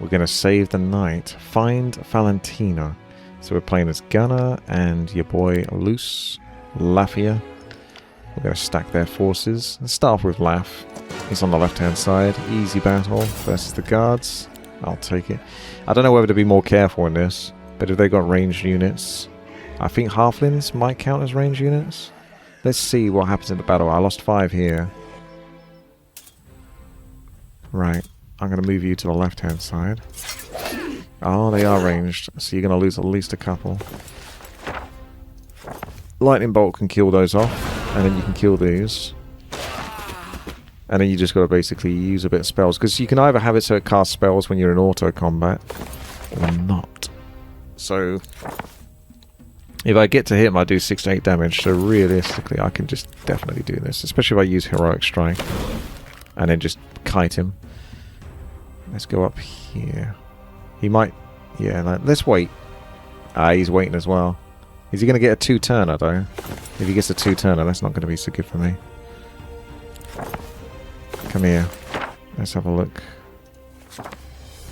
We're going to save the night. Find Valentina. So we're playing as Gunnar and your boy Luce, Lafia. We're going to stack their forces. Let's start off with Laf. He's on the left-hand side. Easy battle versus the guards. I'll take it. I don't know whether to be more careful in this, but if they got ranged units, I think halflings might count as ranged units. Let's see what happens in the battle. I lost 5 here. Right. I'm going to move you to the left-hand side. Oh, they are ranged, so you're going to lose at least a couple. Lightning bolt can kill those off, and then you can kill these. And then you just got to basically use a bit of spells, because you can either have it so it casts spells when you're in auto combat, or not. So, if I get to him, I do 6 to 8 damage, so realistically I can just definitely do this, especially if I use Heroic Strike, and then just kite him. Let's go up here. He might... Yeah, no, let's wait. Ah, he's waiting as well. Is he going to get a 2-turner, though? If he gets a 2-turner, that's not going to be so good for me. Come here. Let's have a look.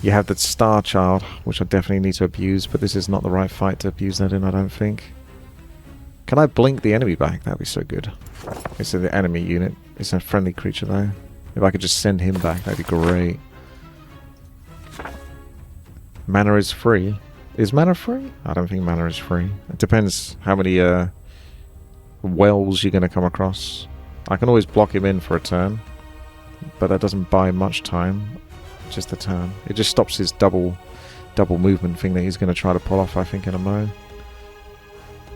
You have the Star Child, which I definitely need to abuse, but this is not the right fight to abuse that in, I don't think. Can I blink the enemy back? That'd be so good. It's an enemy unit. It's a friendly creature, though. If I could just send him back, that'd be great. Mana is free. Is mana free? I don't think mana is free. It depends how many wells you're going to come across. I can always block him in for a turn, but that doesn't buy much time. Just a turn. It just stops his double movement thing that he's going to try to pull off, I think, in a mo.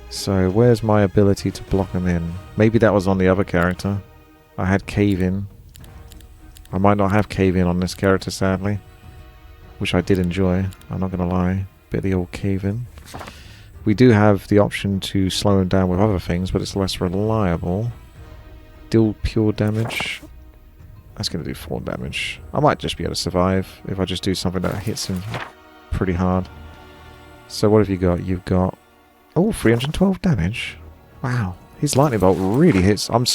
So where's my ability to block him in? Maybe that was on the other character. I had Cave In. I might not have Cave In on this character, sadly. Which I did enjoy, I'm not going to lie. Bit of the old Cave In. We do have the option to slow him down with other things, but it's less reliable. Deal pure damage. That's going to do 4 damage. I might just be able to survive if I just do something that hits him pretty hard. So what have you got? You've got... Oh, 312 damage. Wow. His lightning bolt really hits. I'm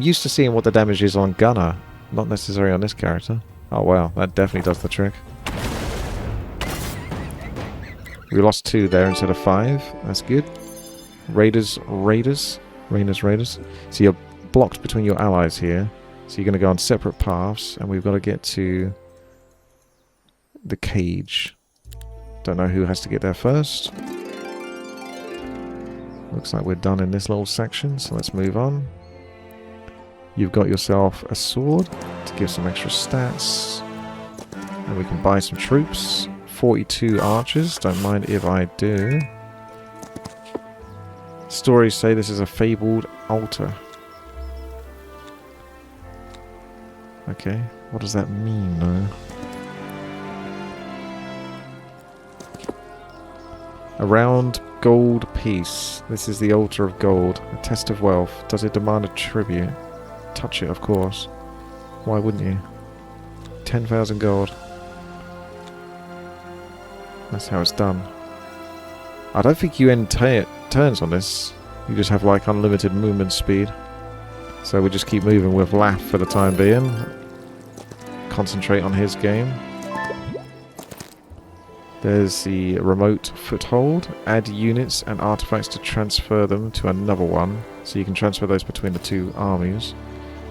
used to seeing what the damage is on Gunnar, not necessarily on this character. Oh wow, that definitely does the trick. We lost 2 there instead of 5. That's good. Raiders. So you're blocked between your allies here. So you're going to go on separate paths, and we've got to get to the cage. Don't know who has to get there first. Looks like we're done in this little section, so let's move on. You've got yourself a sword to give some extra stats. And we can buy some troops. 42 archers, don't mind if I do. Stories say this is a fabled altar. Okay, what does that mean though? A round gold piece. This is the altar of gold. A test of wealth. Does it demand a tribute? Touch it, of course. Why wouldn't you? 10,000 gold. That's how it's done. I don't think you end turns on this. You just have like unlimited movement speed. So we just keep moving with Laugh for the time being. Concentrate on his game. There's the remote foothold. Add units and artifacts to transfer them to another one. So you can transfer those between the 2 armies.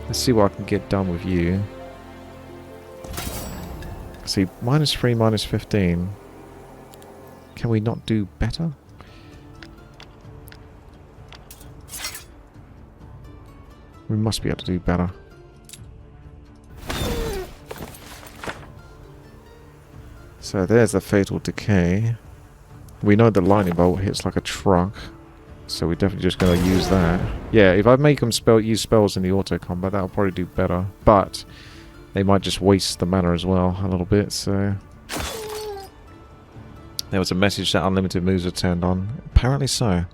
Let's see what I can get done with you. See, -3, -15. Can we not do better? We must be able to do better. So there's the Fatal Decay. We know the Lightning Bolt hits like a truck. So we're definitely just going to use that. Yeah, if I make them use spells in the auto combat, that'll probably do better. But they might just waste the mana as well a little bit, so... There was a message that unlimited moves are turned on. Apparently so.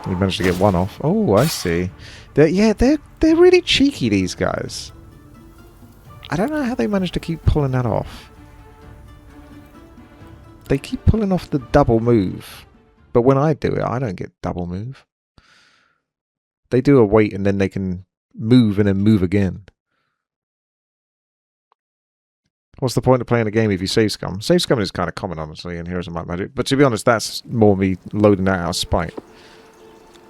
We managed to get 1 off. Oh, I see. They're really cheeky, these guys. I don't know how they managed to keep pulling that off. They keep pulling off the double move. But when I do it, I don't get double move. They do a wait and then they can move and then move again. What's the point of playing a game if you save scum? Save scum is kind of common, honestly, in Heroes of Might and Magic. But to be honest, that's more me loading that out of spite.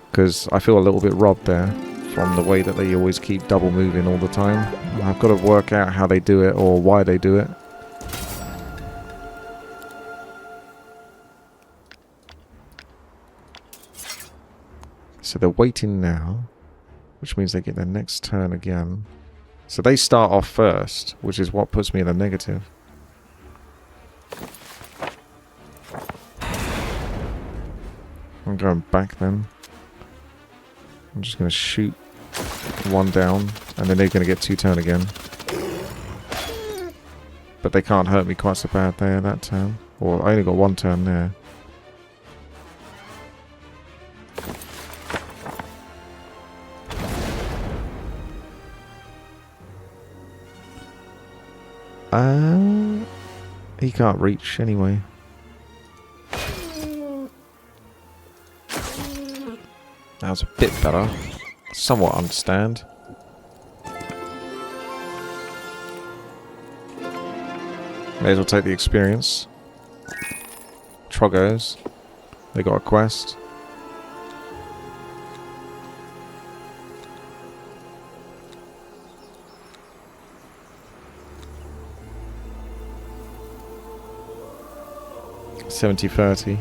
Because I feel a little bit robbed there from the way that they always keep double moving all the time. And I've got to work out how they do it or why they do it. So they're waiting now, which means they get their next turn again. So they start off first, which is what puts me in the negative. I'm going back then. I'm just going to shoot one down, and then they're going to get 2 turn again. But they can't hurt me quite so bad there that turn. Or I only got 1 turn there. He can't reach anyway. That was a bit better. Somewhat understand. May as well take the experience. Troggos. They got a quest. $70-30.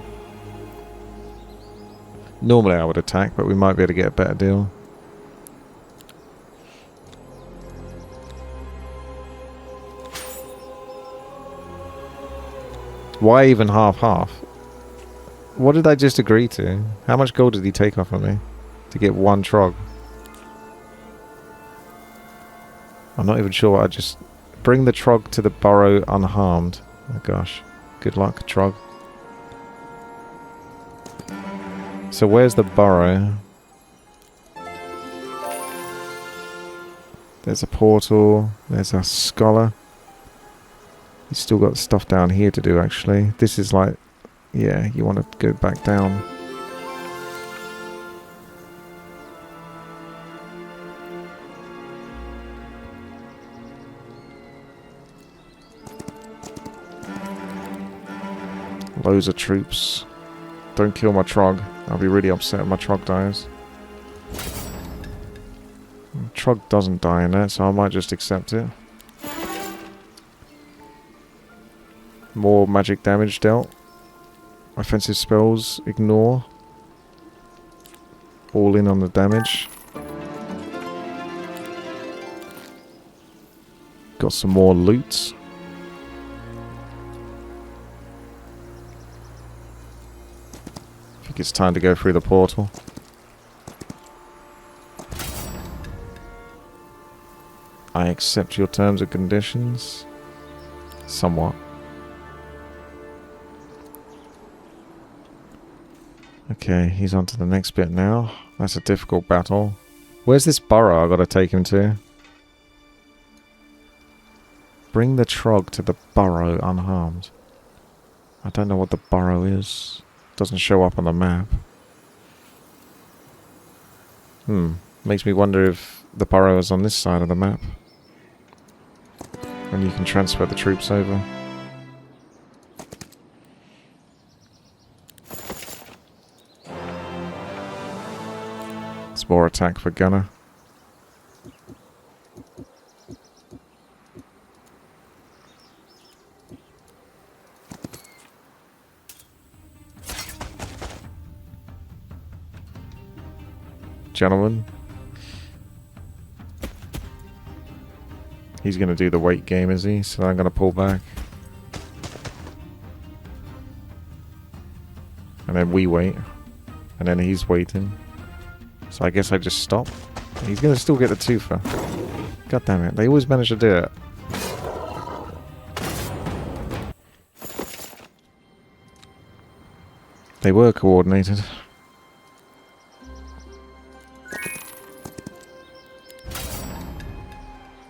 Normally I would attack, but we might be able to get a better deal. Why even half-half? What did I just agree to? How much gold did he take off of me to get 1 Trog? I'm not even sure what I just... Bring the Trog to the burrow unharmed. Oh gosh. Good luck, Trog. So where's the burrow? There's a portal. There's a scholar. You've still got stuff down here to do, actually. This is like... Yeah, you want to go back down. Loads of troops. Don't kill my Trog. I'll be really upset if my Trog dies. Trog doesn't die in that, so I might just accept it. More magic damage dealt. Offensive spells, ignore. All in on the damage. Got some more loot. I think it's time to go through the portal. I accept your terms and conditions. Somewhat. Okay, he's on to the next bit now. That's a difficult battle. Where's this burrow I gotta take him to? Bring the Trog to the burrow unharmed. I don't know what the burrow is. Doesn't show up on the map. Makes me wonder if the burrow is on this side of the map. And you can transfer the troops over. It's more attack for Gunner. Gentlemen. He's going to do the wait game, is he? So I'm going to pull back. And then we wait. And then he's waiting. So I guess I just stop. He's going to still get the twofer. God damn it. They always manage to do it. They were coordinated.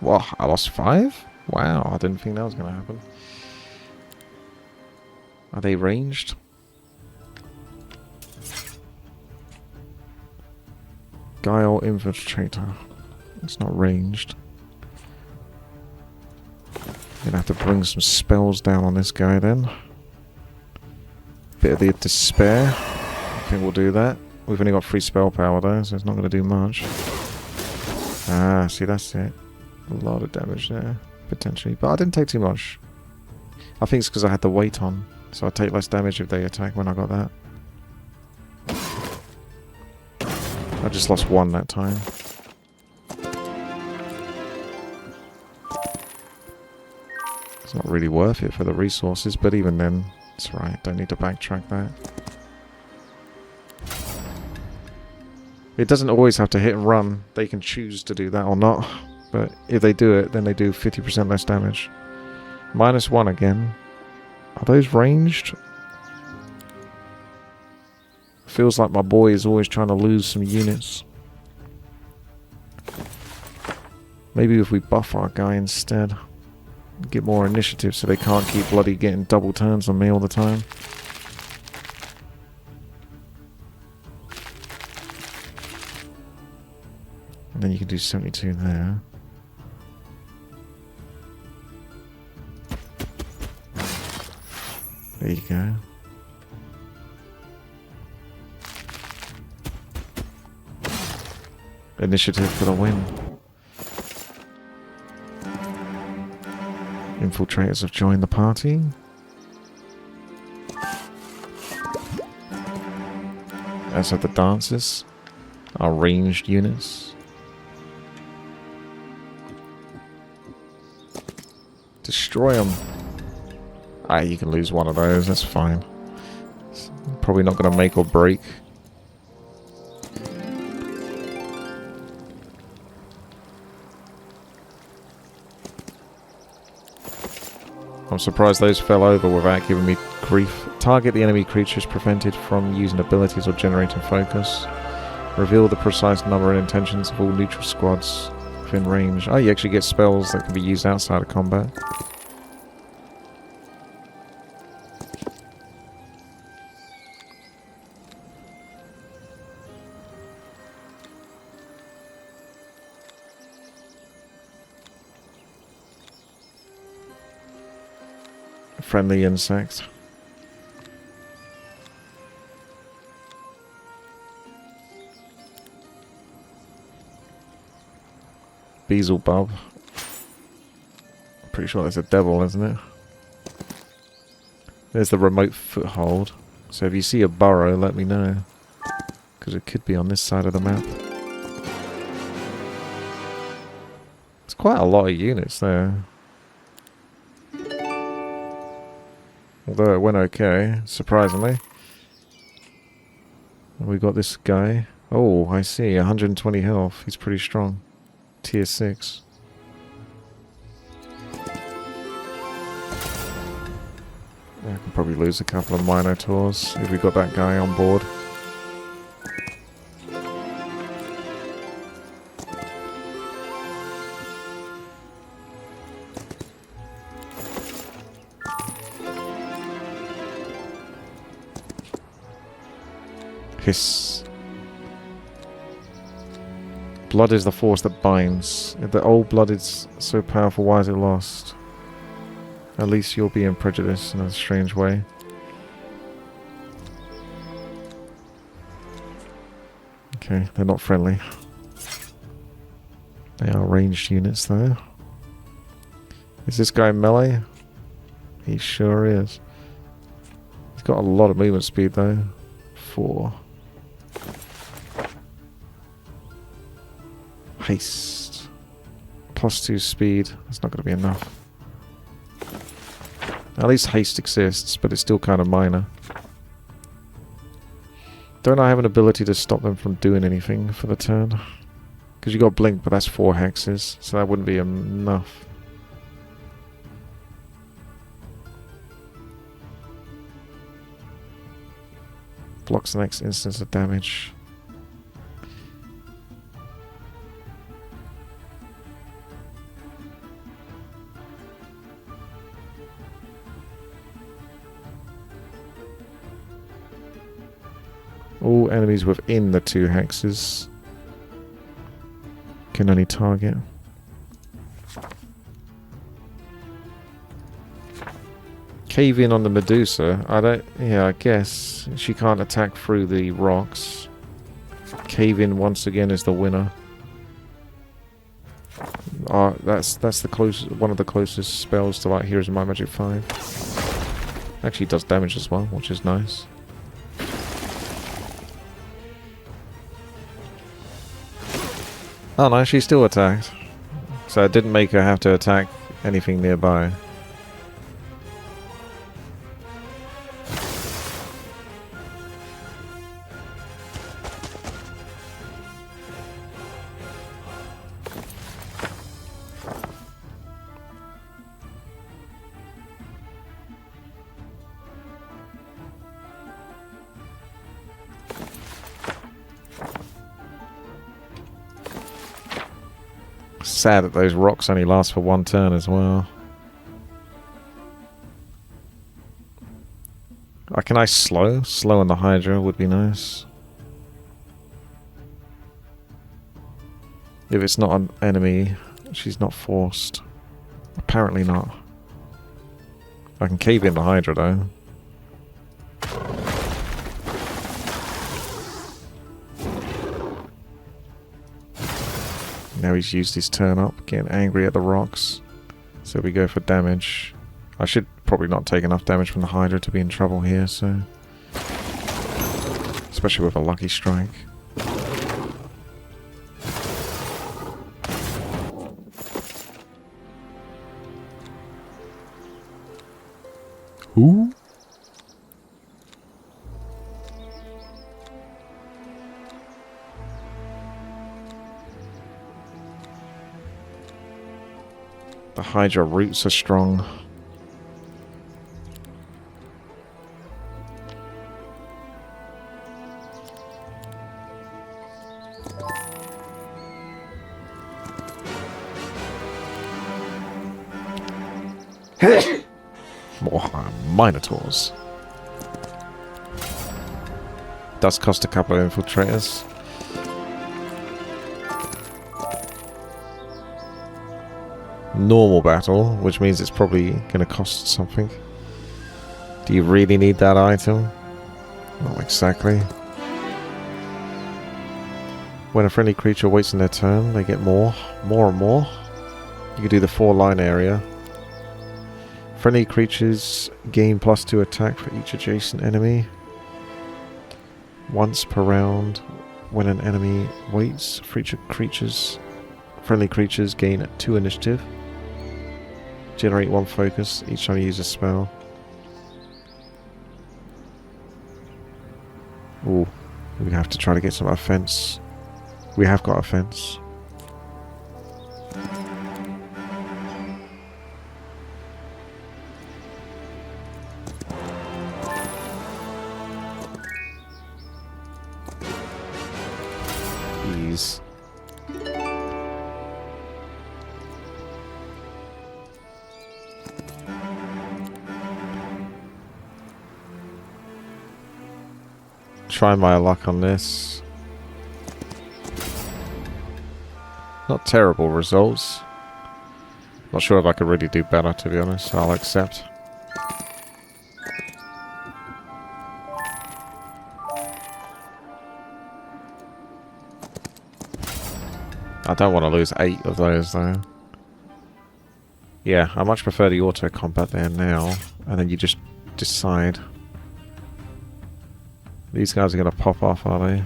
What? I lost 5? Wow, I didn't think that was going to happen. Are they ranged? Guile Infiltrator. It's not ranged. Gonna have to bring some spells down on this guy then. Bit of the despair. I think we'll do that. We've only got 3 spell power though, so it's not gonna do much. Ah, see, that's it. A lot of damage there, potentially. But I didn't take too much. I think it's because I had the weight on, so I take less damage if they attack when I got that. I just lost 1 that time. It's not really worth it for the resources, but even then, it's right. Don't need to backtrack that. It doesn't always have to hit and run. They can choose to do that or not. But if they do it, then they do 50% less damage. -1 again. Are those ranged? Feels like my boy is always trying to lose some units. Maybe if we buff our guy instead. Get more initiative so they can't keep bloody getting double turns on me all the time. And then you can do 72 there. There you go. Initiative for the win. Infiltrators have joined the party. As have the dancers. Our ranged units. Destroy them. Ah, you can lose one of those, that's fine. It's probably not going to make or break. I'm surprised those fell over without giving me grief. Target the enemy creatures prevented from using abilities or generating focus. Reveal the precise number and intentions of all neutral squads within range. Oh, you actually get spells that can be used outside of combat. Friendly insect. Beelzebub. Pretty sure that's a devil, isn't it? There's the remote foothold. So if you see a burrow, let me know. Because it could be on this side of the map. It's quite a lot of units there. Although it went okay, surprisingly. We got this guy. Oh, I see. 120 health. He's pretty strong. Tier 6. Yeah, I can probably lose a couple of Minotaurs if we got that guy on board. Hiss. Blood is the force that binds. If the old blood is so powerful, why is it lost? At least you're being prejudiced in a strange way. Okay, they're not friendly. They are ranged units though. Is this guy melee? He sure is. He's got a lot of movement speed though. 4. Haste. +2 speed. That's not going to be enough. At least haste exists, but it's still kind of minor. Don't I have an ability to stop them from doing anything for the turn? Because you got blink, but that's 4 hexes, so that wouldn't be enough. Blocks the next instance of damage. All enemies within the 2 hexes. Can only target. Cave in on the Medusa. I guess she can't attack through the rocks. Cave in once again is the winner. That's the closest, one of the closest spells to like Heroes of Might and Magic 5. Actually does damage as well, which is nice. Oh no, she still attacked. So it didn't make her have to attack anything nearby. Sad that those rocks only last for one turn as well. Can I slow? Slow on the Hydra would be nice. If it's not an enemy, she's not forced. Apparently not. I can cave in the Hydra though. Now he's used his turn up, getting angry at the rocks. So we go for damage. I should probably not take enough damage from the Hydra to be in trouble here, so... Especially with a lucky strike. Who? The Hydra roots are strong. More Minotaurs. Does cost a couple of infiltrators. Normal battle, which means it's probably going to cost something. Do you really need that item? Not exactly. When a friendly creature waits in their turn, they get more and more. You can do the 4-line area. Friendly creatures gain +2 attack for each adjacent enemy. Once per round, when an enemy waits, friendly creatures gain 2 initiative. Generate 1 focus each time you use a spell. Ooh, we have to try to get some offense. We have got offense. Ease. Try my luck on this. Not terrible results. Not sure if I could really do better, to be honest. I'll accept. I don't want to lose 8 of those, though. Yeah, I much prefer the auto combat there now. And then you just decide. These guys are going to pop off, are they?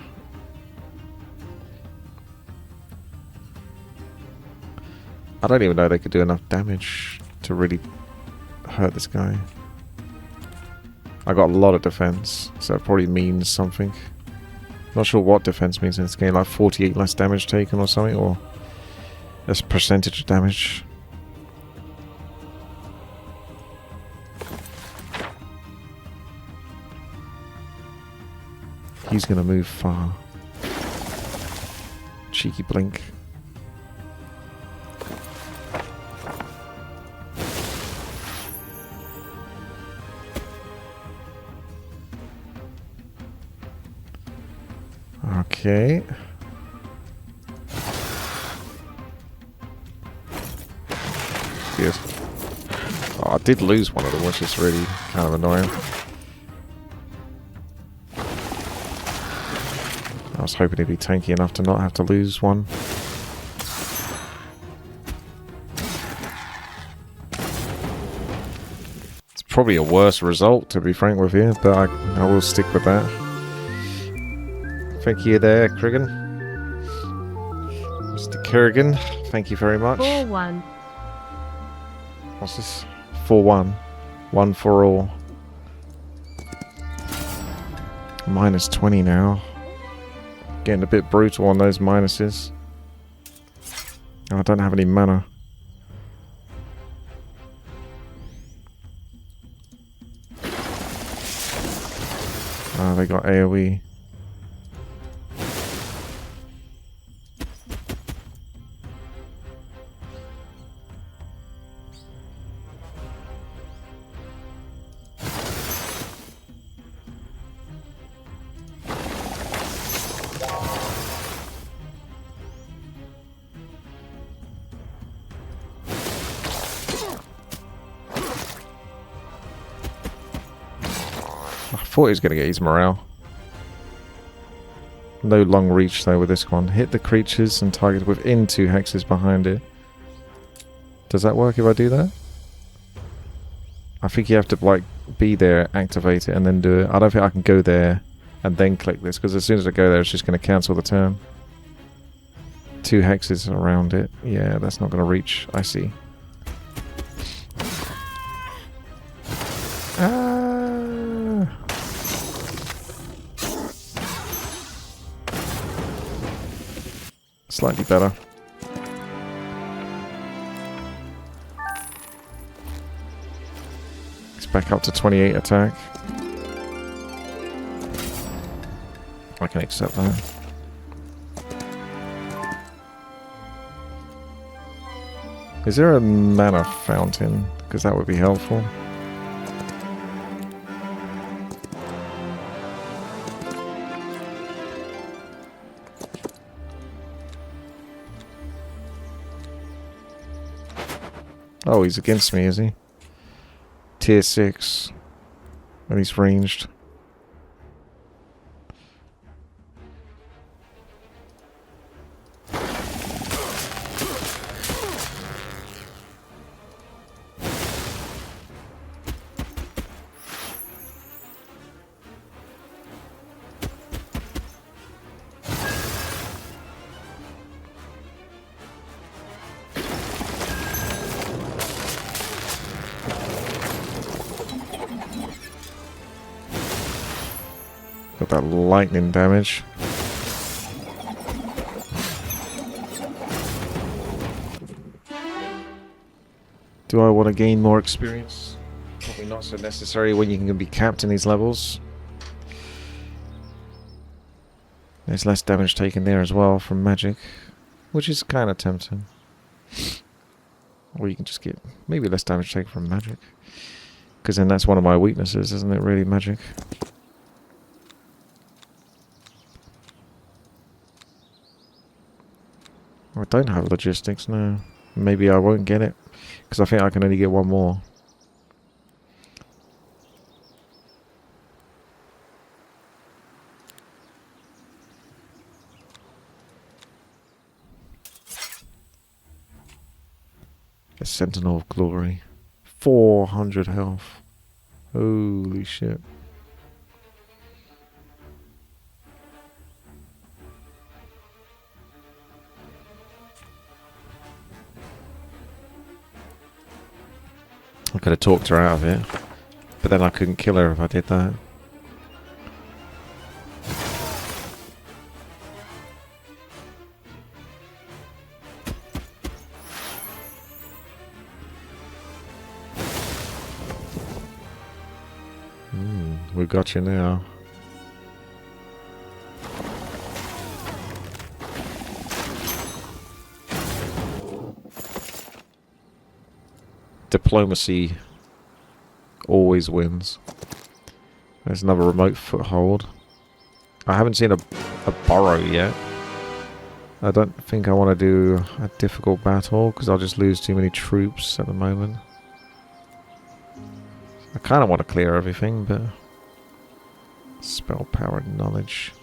I don't even know they could do enough damage to really hurt this guy. I got a lot of defense, so it probably means something. Not sure what defense means in this game, like 48 less damage taken or something, or this percentage of damage. He's gonna move far. Cheeky blink. Okay. good. Oh, I did lose one of them, which is really kind of annoying. I was hoping he'd be tanky enough to not have to lose one. It's probably a worse result, to be frank with you, but I will stick with that. Thank you there, Krigan. Mr. Kerrigan, thank you very much. 4-1. What's this? 4-1. 1 for all. Minus 20 now. Getting a bit brutal on those minuses. Oh, I don't have any mana. Ah, they got AoE. I thought he was going to get his morale. No long reach though with this one. Hit the creatures and target within 2 hexes behind it. Does that work if I do that? I think you have to like be there, activate it and then do it. I don't think I can go there and then click this, because as soon as I go there it's just going to cancel the turn. 2 hexes around it. Yeah, that's not going to reach. I see. Slightly better. It's back up to 28 attack. I can accept that. Is there a mana fountain? Because that would be helpful. Oh, he's against me, is he? Tier 6. And he's ranged. Got that lightning damage. Do I want to gain more experience? Probably not so necessary when you can be capped in these levels. There's less damage taken there as well from magic, which is kind of tempting. Or you can just get maybe less damage taken from magic. Because then that's one of my weaknesses, isn't it, really, magic? I don't have logistics, no. Maybe I won't get it, because I think I can only get one more. A Sentinel of Glory. 400 health. Holy shit. I could have talked her out of it, but then I couldn't kill her if I did that. We've got you now. Diplomacy always wins. There's another remote foothold. I haven't seen a burrow yet. I don't think I want to do a difficult battle because I'll just lose too many troops at the moment. I kind of want to clear everything, but spell power and knowledge.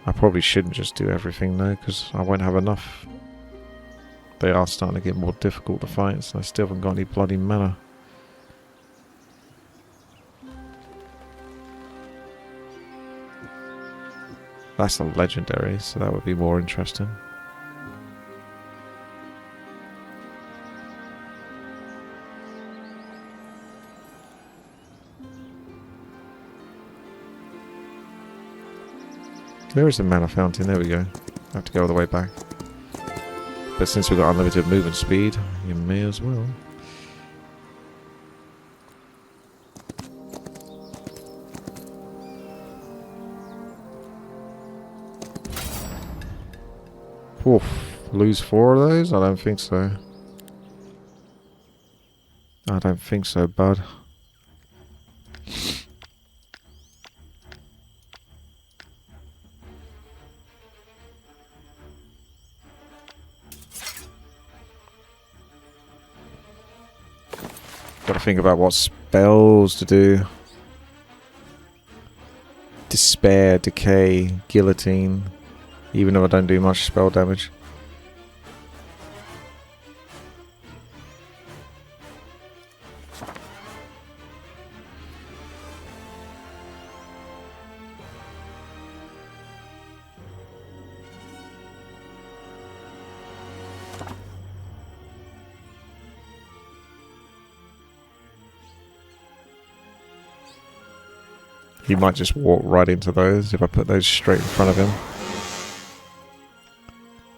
I probably shouldn't just do everything though, because I won't have enough. They are starting to get more difficult to fight, so I still haven't got any bloody mana. That's a legendary, so that would be more interesting. There is a mana fountain, there we go. I have to go all the way back. But since we've got unlimited movement speed, you may as well. Oof, lose 4 of those? I don't think so. I don't think so, bud. Gotta think about what spells to do. Despair, Decay, Guillotine. Even though I don't do much spell damage. He might just walk right into those if I put those straight in front of him.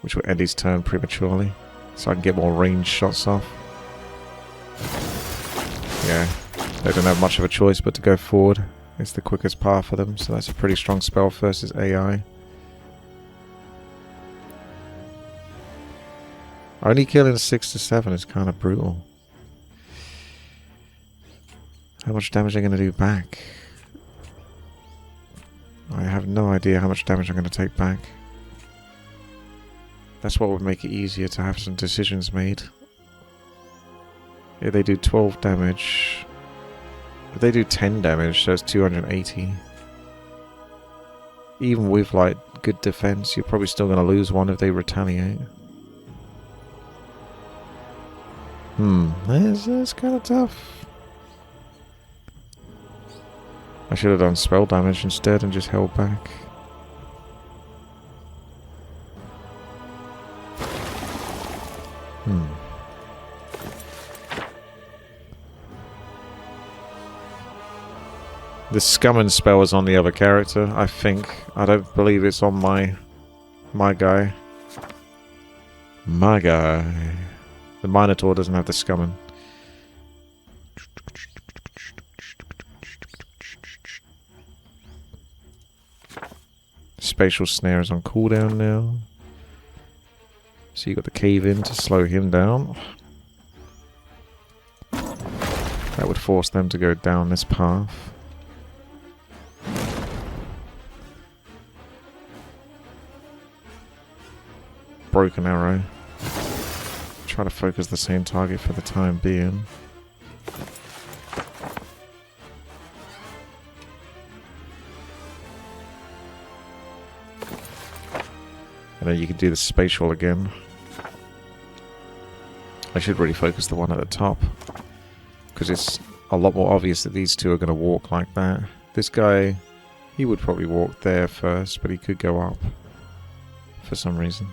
Which will end his turn prematurely. So I can get more ranged shots off. Yeah, they don't have much of a choice but to go forward. It's the quickest path for them, so that's a pretty strong spell versus AI. Only killing 6 to 7 is kind of brutal. How much damage are they going to do back? I have no idea how much damage I'm going to take back. That's what would make it easier to have some decisions made. Yeah, they do 12 damage. But they do 10 damage, so it's 280. Even with, like, good defense, you're probably still going to lose one if they retaliate. That's kind of tough. I should have done spell damage instead and just held back. The scumming spell is on the other character, I think. I don't believe it's on my guy. My guy. The Minotaur doesn't have the scumming. Spatial snare is on cooldown now. So you got the cave in to slow him down. That would force them to go down this path. Broken arrow. Try to focus the same target for the time being. And then you can do the spatial again. I should really focus the one at the top, because it's a lot more obvious that these two are going to walk like that. This guy, he would probably walk there first, but he could go up for some reason.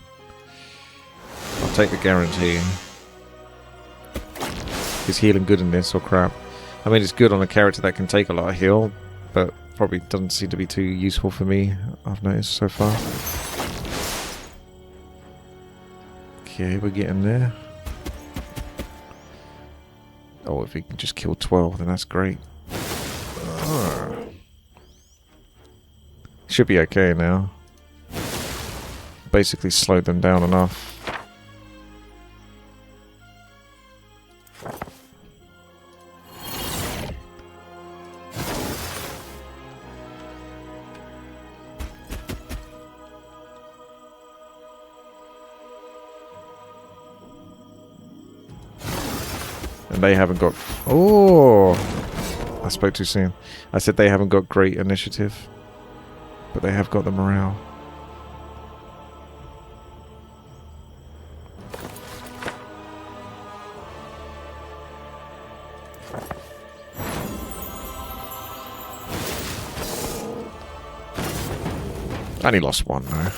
I'll take the guarantee. Is healing good in this or crap? I mean, it's good on a character that can take a lot of heal, but probably doesn't seem to be too useful for me, I've noticed so far. Okay, we're getting there. Oh, if he can just kill 12, then that's great. Should be okay now. Basically slowed them down enough. And they haven't got... Oh! I spoke too soon. I said they haven't got great initiative. But they have got the morale. I only lost one though.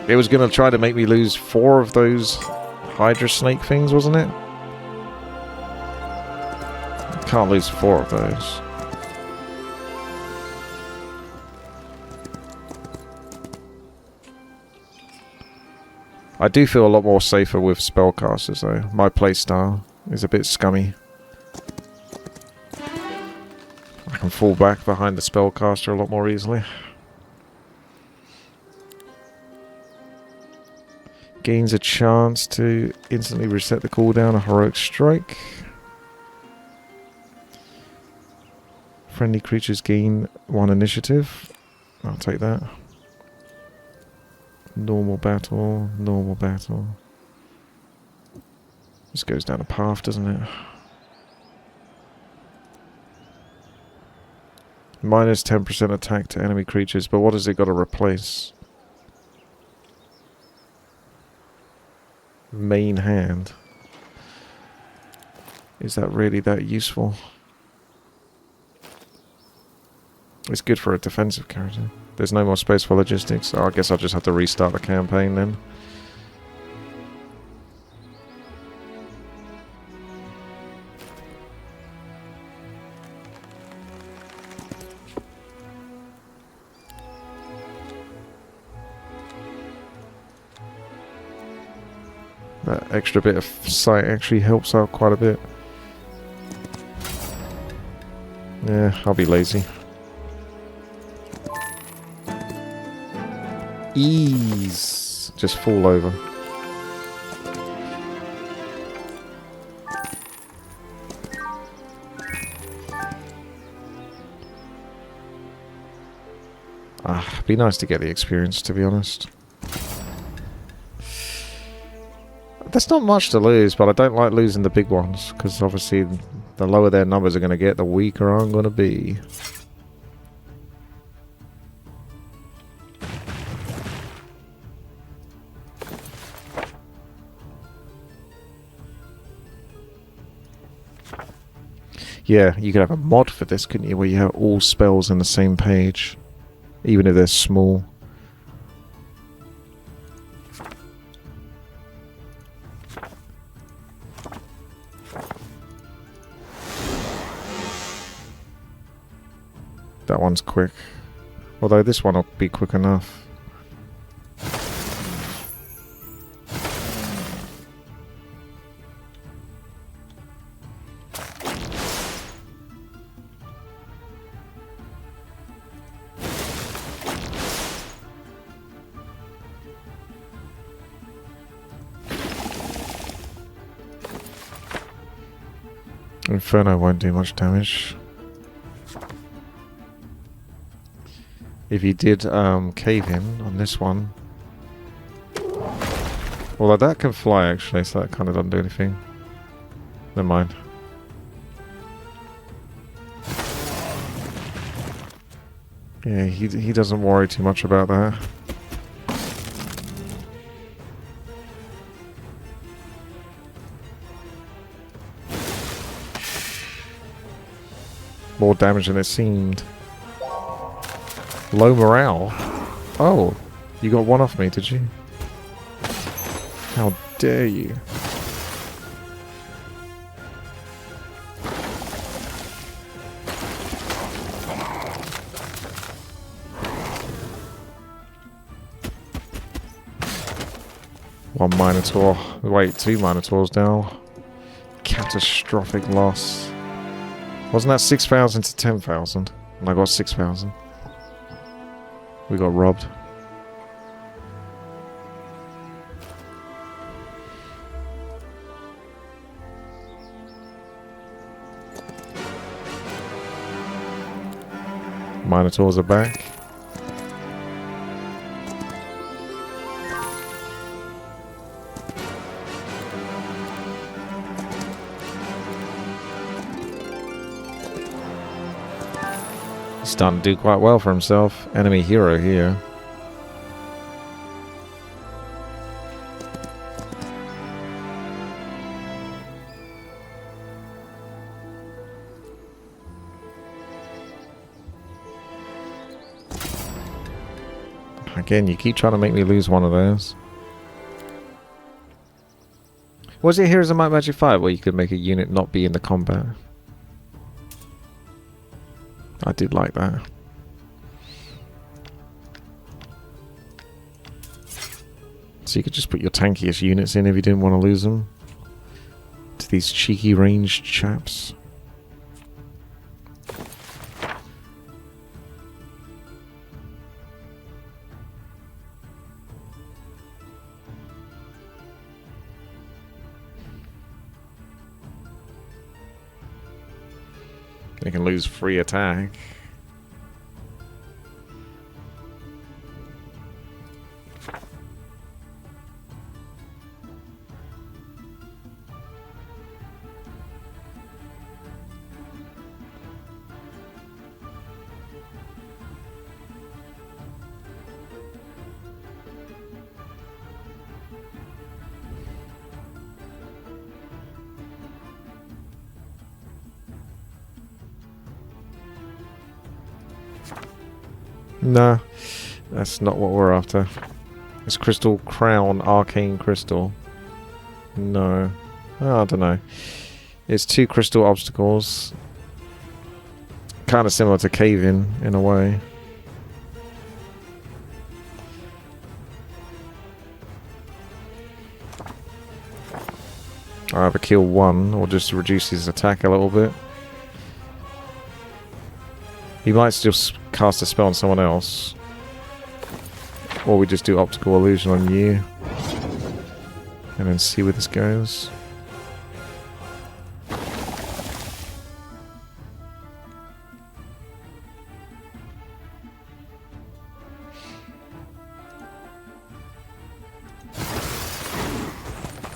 It was going to try to make me lose 4 of those Hydra snake things, wasn't it? Can't lose 4 of those. I do feel a lot more safer with spellcasters though. My playstyle is a bit scummy. I can fall back behind the spellcaster a lot more easily. Gains a chance to instantly reset the cooldown of Heroic Strike. Friendly creatures gain 1 initiative. I'll take that. Normal battle, normal battle. This goes down a path, doesn't it? Minus 10% attack to enemy creatures, but what has it got to replace? Main hand. Is that really that useful? It's good for a defensive character. There's no more space for logistics. Oh, I guess I'll just have to restart the campaign then. That extra bit of sight actually helps out quite a bit. Yeah, I'll be lazy. Ease. Just fall over. Be nice to get the experience, to be honest. There's not much to lose, but I don't like losing the big ones, because obviously the lower their numbers are going to get, the weaker I'm going to be. Yeah, you could have a mod for this, couldn't you, where you have all spells on the same page, even if they're small. That one's quick. Although this one will be quick enough. Inferno won't do much damage. If you did cave in on this one. Although that can fly actually, so that kind of doesn't do anything. Never mind. Yeah, he doesn't worry too much about that. More damage than it seemed. Low morale. Oh, you got one off me, did you? How dare you? One Minotaur. Wait, 2 Minotaurs now. Catastrophic loss. Wasn't that 6,000 to 10,000? And I got 6,000. We got robbed. Minotaurs are back. He's starting to do quite well for himself. Enemy hero here. Again, you keep trying to make me lose one of those. Was it Heroes of Might Magic 5 where you could make a unit not be in the combat? I did like that. So you could just put your tankiest units in if you didn't want to lose them to these cheeky ranged chaps. You can lose free attack. No, that's not what we're after. It's Crystal Crown, Arcane Crystal. No. Oh, I don't know. It's 2 crystal obstacles. Kind of similar to Cave-In a way. I either kill one or just reduce his attack a little bit. He might still cast a spell on someone else. Or we just do Optical Illusion on you. And then see where this goes.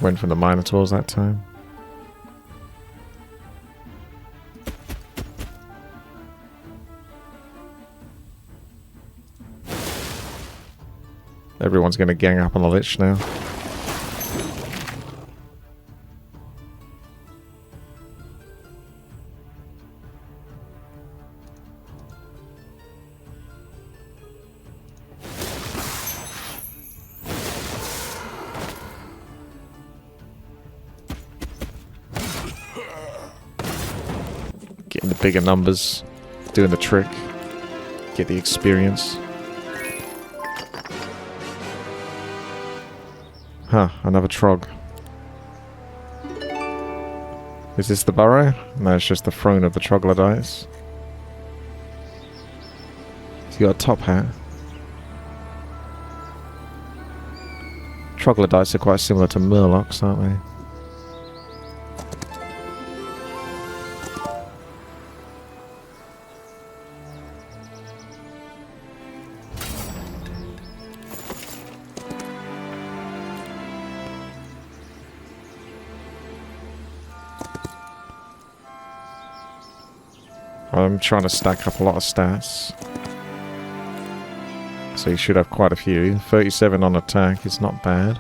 Went for the Minotaurs that time. Everyone's going to gang up on the Lich now. Getting the bigger numbers, doing the trick, get the experience. Huh, another Trog. Is this the burrow? No, it's just the throne of the troglodytes. He's got a top hat. Troglodytes are quite similar to Murlocs, aren't they? I'm trying to stack up a lot of stats. So you should have quite a few. 37 on attack is not bad.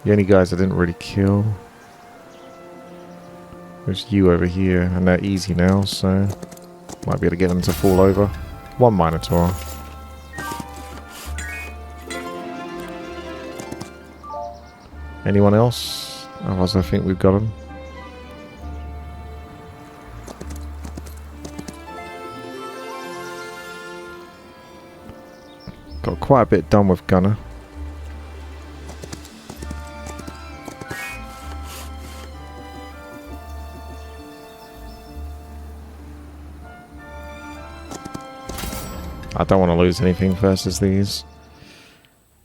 The only guys I didn't really kill was you over here, and they're easy now, so might be able to get them to fall over. One Minotaur. Anyone else? Otherwise I think we've got them. Got quite a bit done with Gunner. I don't want to lose anything versus these.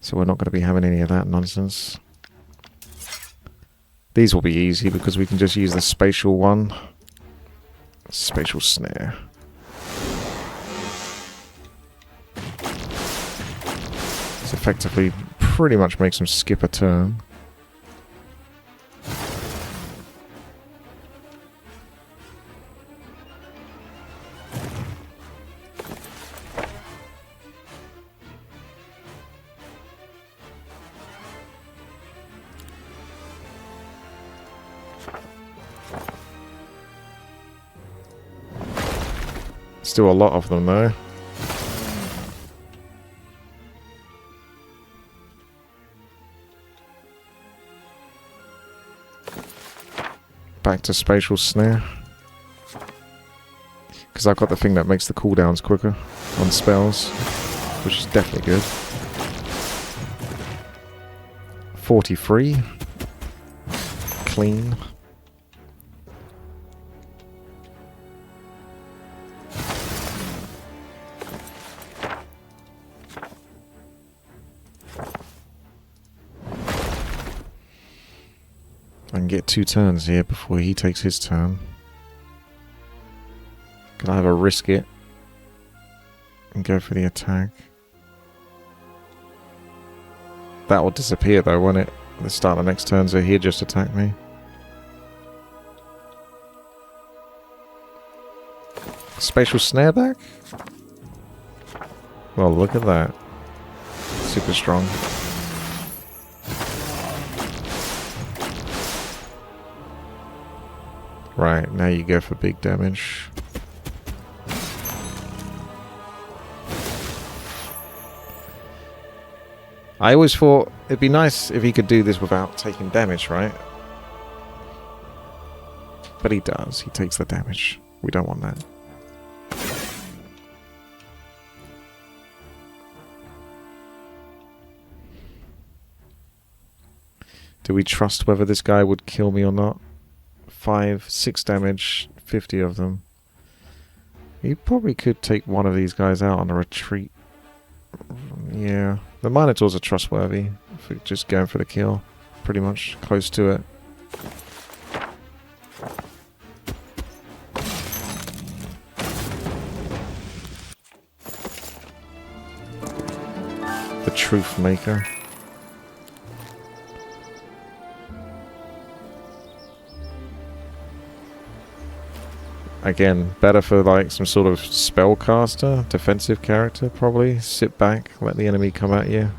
So we're not going to be having any of that nonsense. These will be easy because we can just use the spatial one. Spatial snare. It's effectively pretty much makes him skip a turn. Still a lot of them though. Back to spatial snare. Because I've got the thing that makes the cooldowns quicker on spells, which is definitely good. 43. Clean. I can get 2 turns here before he takes his turn. Can I either risk it and go for the attack? That will disappear though, won't it? At the start of the next turn, so he'll just attack me. Spatial snare back? Well, look at that. Super strong. Right, now you go for big damage. I always thought it'd be nice if he could do this without taking damage, right? But he does. He takes the damage. We don't want that. Do we trust whether this guy would kill me or not? 5, 6 damage, 50 of them. He probably could take one of these guys out on a retreat. Yeah, the Minotaurs are trustworthy. If we're just going for the kill, pretty much close to it. The Truth Maker. Again, better for like some sort of spellcaster, defensive character probably. Sit back, let the enemy come at you.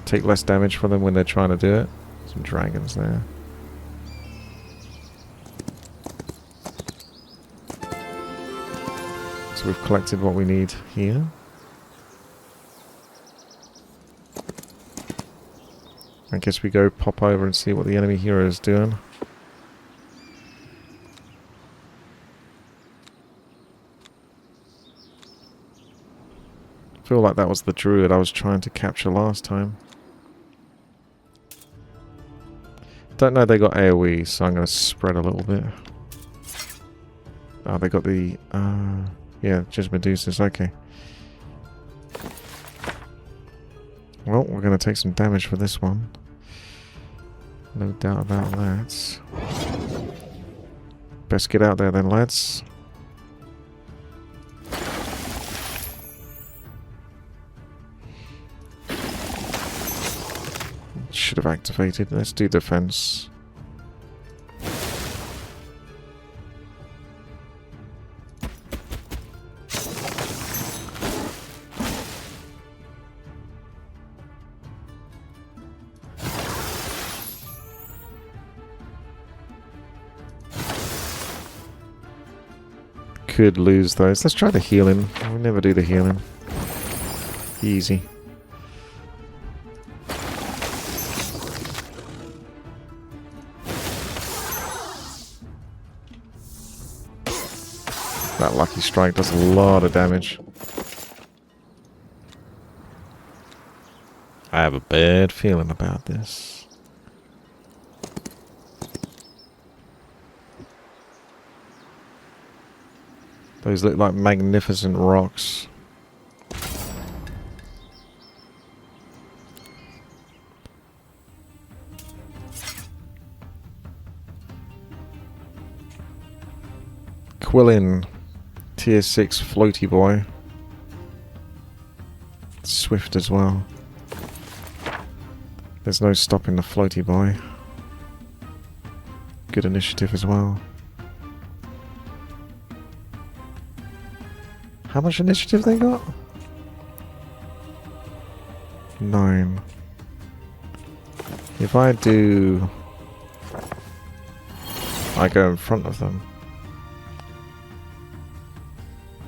Take less damage from them when they're trying to do it. Some dragons there. So we've collected what we need here. I guess we go pop over and see what the enemy hero is doing. I feel like that was the druid I was trying to capture last time. Don't know they got AoE, so I'm going to spread a little bit. Oh, they got the... yeah, just Medusas, okay. Well, we're going to take some damage for this one. No doubt about that. Best get out there then, lads. Should have activated. Let's do defense. Could lose those. Let's try the healing. We never do the healing. Easy. That lucky strike does a lot of damage. I have a bad feeling about this. Those look like magnificent rocks. Quillin. Tier 6 floaty boy. Swift as well. There's no stopping the floaty boy. Good initiative as well. How much initiative they got? 9. If I do... I go in front of them.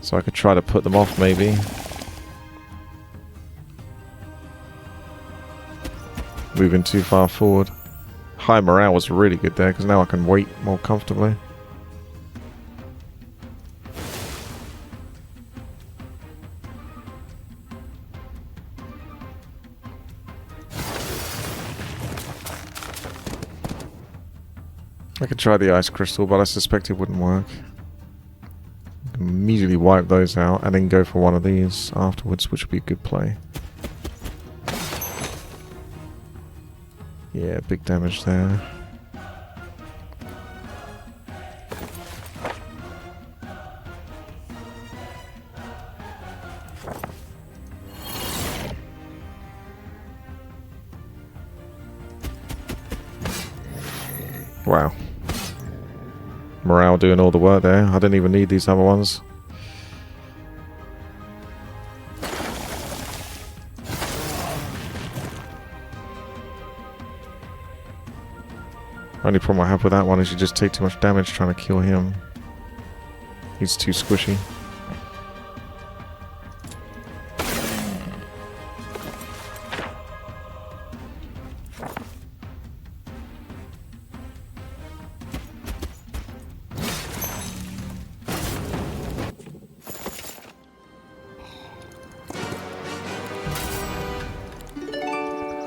So I could try to put them off, maybe. Moving too far forward. High morale was really good there, because now I can wait more comfortably. I could try the ice crystal, but I suspect it wouldn't work. Immediately wipe those out, and then go for one of these afterwards, which would be a good play. Yeah, big damage there. Wow. Morale doing all the work there. I didn't even need these other ones. Only problem I have with that one is you just take too much damage trying to kill him. He's too squishy.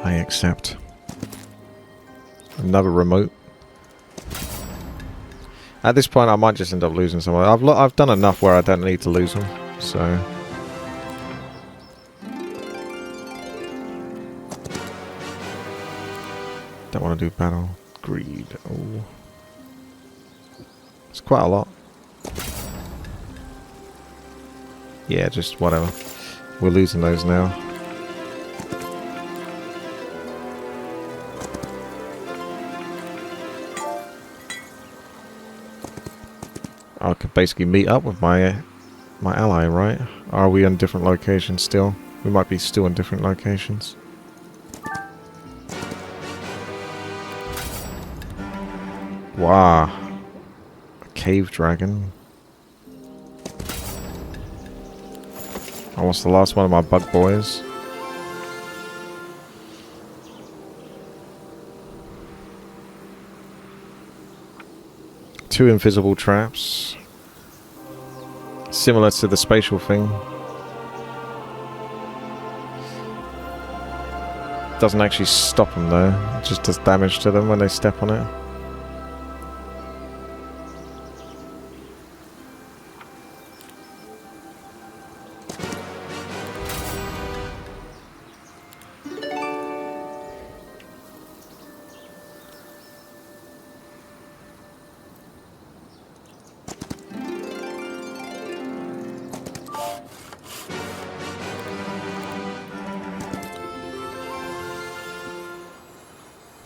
I accept. Another remote. At this point, I might just end up losing someone. I've done enough where I don't need to lose them, so... Don't want to do battle. Greed. Oh. It's quite a lot. Yeah, just whatever. We're losing those now. I could basically meet up with my ally, right? Are we on different locations still? We might be still in different locations. Wow. A cave dragon. I lost the last one of my bug boys. Two invisible traps. Similar to the spatial thing. Doesn't actually stop them though. It just does damage to them when they step on it.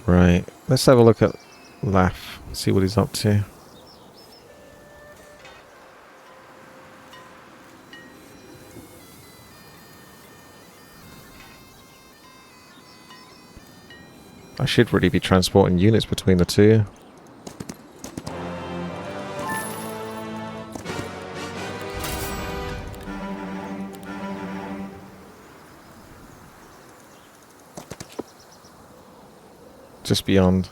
Right, let's have a look at Laugh, see what he's up to. I should really be transporting units between the two. Just beyond.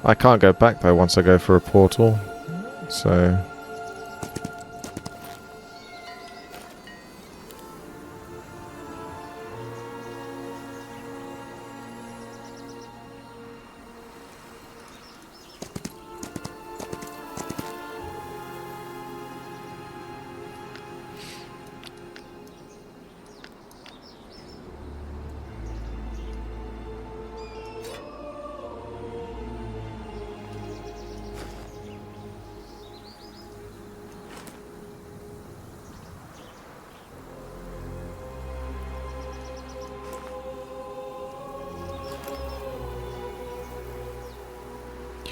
I can't go back though once I go for a portal, so...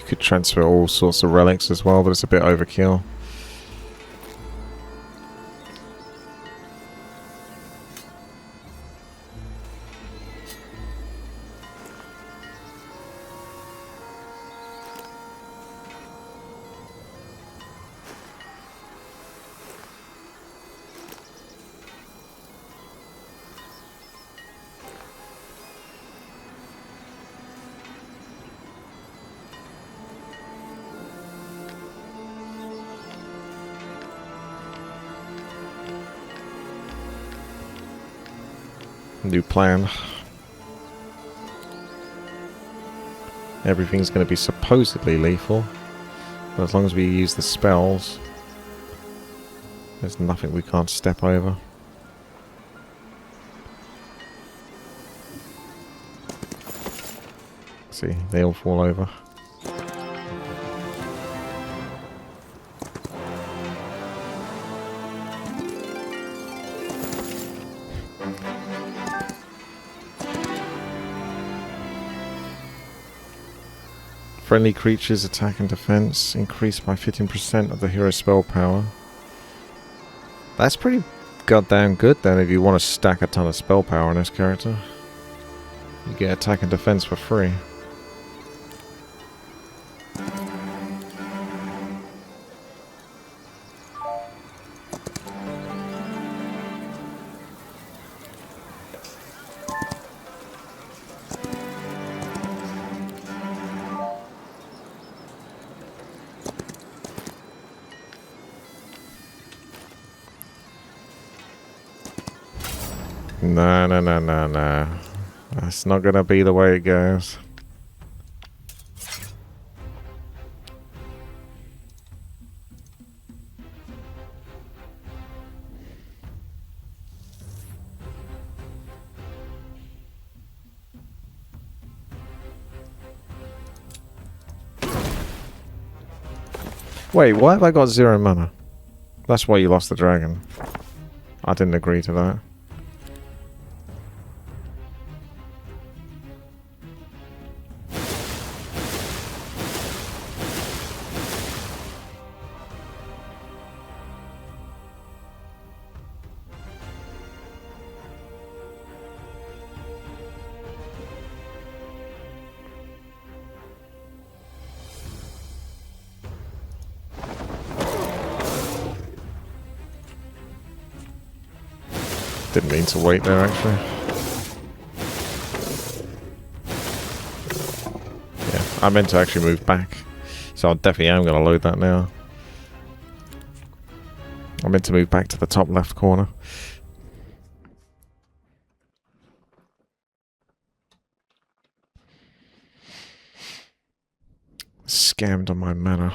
could transfer all sorts of relics as well, but it's a bit overkill. New plan. Everything's going to be supposedly lethal, but as long as we use the spells, there's nothing we can't step over. See, they all fall over. Friendly creatures' attack and defense increased by 15% of the hero's spell power. That's pretty goddamn good then if you want to stack a ton of spell power on this character. You get attack and defense for free. No. That's not gonna be the way it goes. Wait, why have I got 0 mana? That's why you lost the dragon. I didn't agree to that. Didn't mean to wait there, actually. Yeah, I meant to actually move back. So I definitely am going to load that now. I meant to move back to the top left corner. Scammed on my mana.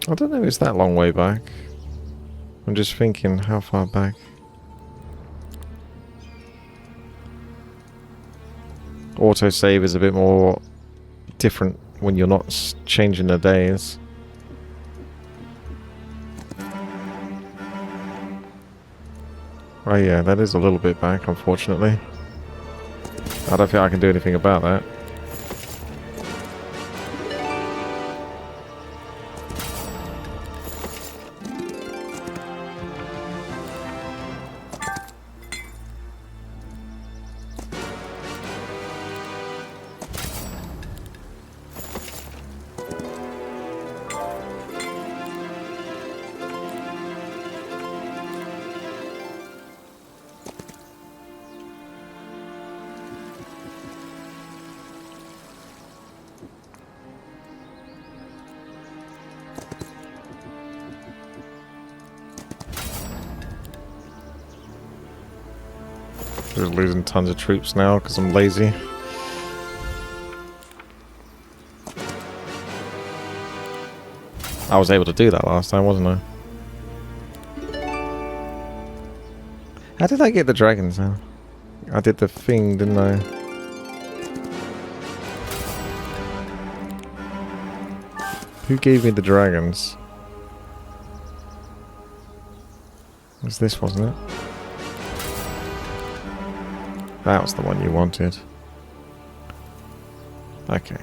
I don't know if it's that long way back. I'm just thinking, how far back? Autosave is a bit more different when you're not changing the days. Oh yeah, that is a little bit back, unfortunately. I don't think I can do anything about that. Just losing tons of troops now because I'm lazy. I was able to do that last time, wasn't I? How did I get the dragons now? I did the thing, didn't I? Who gave me the dragons? It was this, wasn't it? That was the one you wanted. Okay.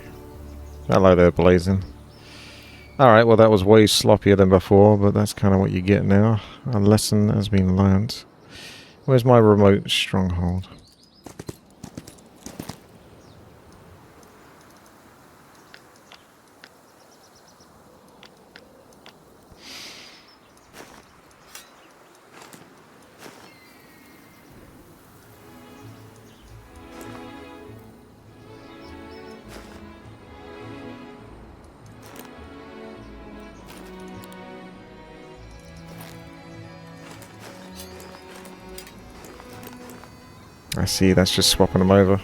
Hello there, Blazing. Alright, well that was way sloppier than before, but that's kind of what you get now. A lesson has been learnt. Where's my remote stronghold? I see, that's just swapping them over.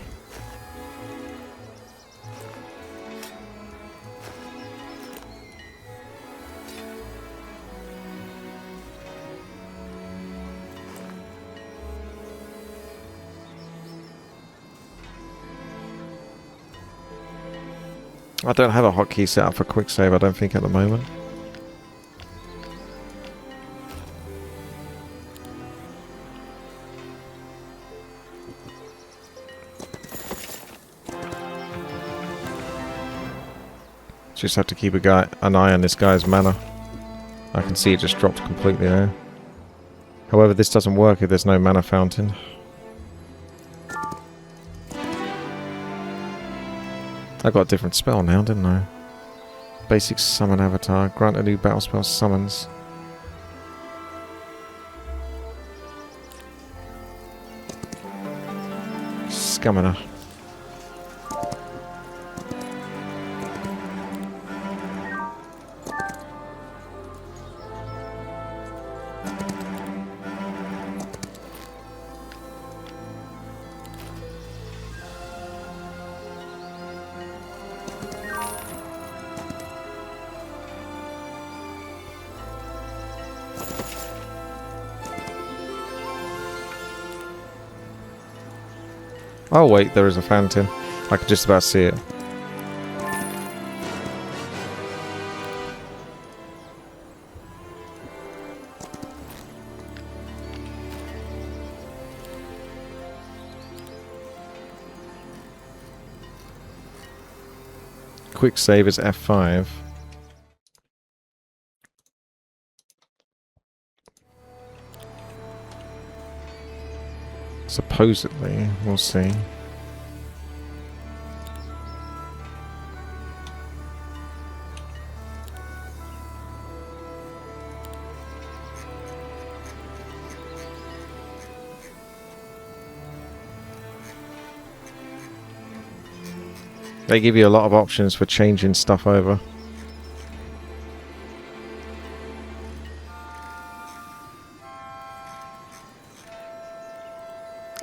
I don't have a hotkey set up for quick save, I don't think, at the moment. Just have to keep an eye on this guy's mana. I can see it just dropped completely there. However, this doesn't work if there's no mana fountain. I got a different spell now, didn't I? Basic summon avatar. Grant a new battle spell summons. Scummoner. Oh wait, there is a fountain. I could just about see it. Quick save is F5. Supposedly, we'll see. They give you a lot of options for changing stuff over.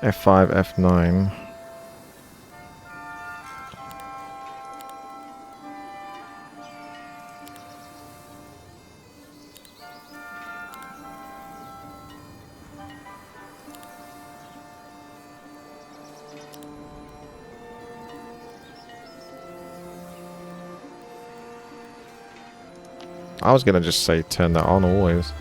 F5, F9. I was gonna just say turn that on always.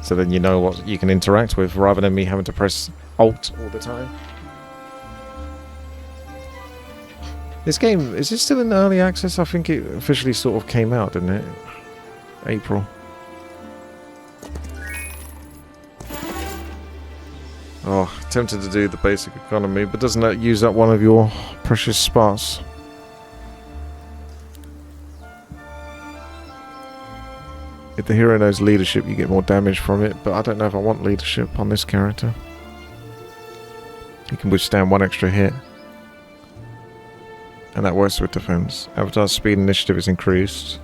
So then you know what you can interact with rather than me having to press Alt all the time. This game, is it still in early access? I think it officially sort of came out, didn't it? April. Oh, tempted to do the basic economy, but doesn't that use up one of your precious spots? If the hero knows leadership, you get more damage from it, but I don't know if I want leadership on this character. He can withstand one extra hit. And that works with defense. Avatar speed initiative is increased.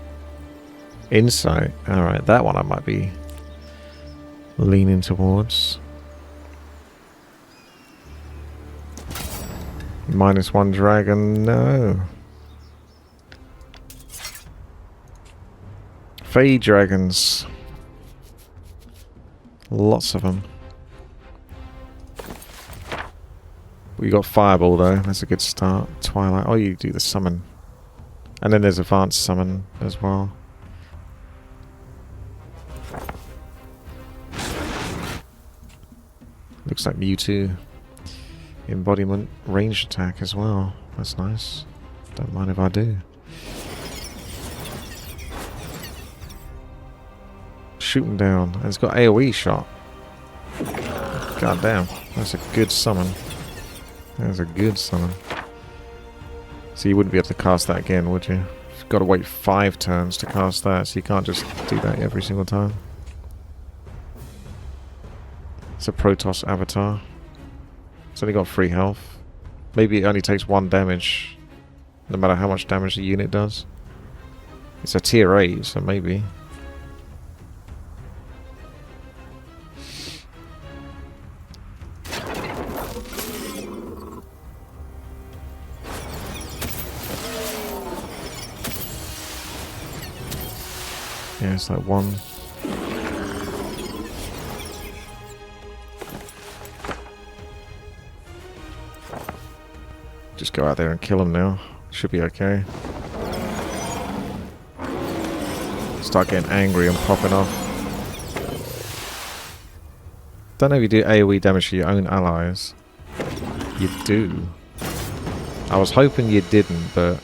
Insight. Alright, that one I might be leaning towards. -1 dragon, no. Fey dragons. Lots of them. We got Fireball though, that's a good start. Twilight, oh you do the summon. And then there's Advanced Summon as well. Looks like Mewtwo. Embodiment, range attack as well. That's nice. Don't mind if I do. Shoot him down. And it's got AoE shot. God damn. That's a good summon. That's a good summon. So you wouldn't be able to cast that again, would you? You've got to wait 5 turns to cast that, so you can't just do that every single time. It's a Protoss avatar. It's only got 3 health. Maybe it only takes 1 damage, no matter how much damage the unit does. It's a tier 8, so maybe. Yeah, it's like 1. Just go out there and kill him now. Should be okay. Start getting angry and popping off. Don't know if you do AoE damage to your own allies. You do. I was hoping you didn't, but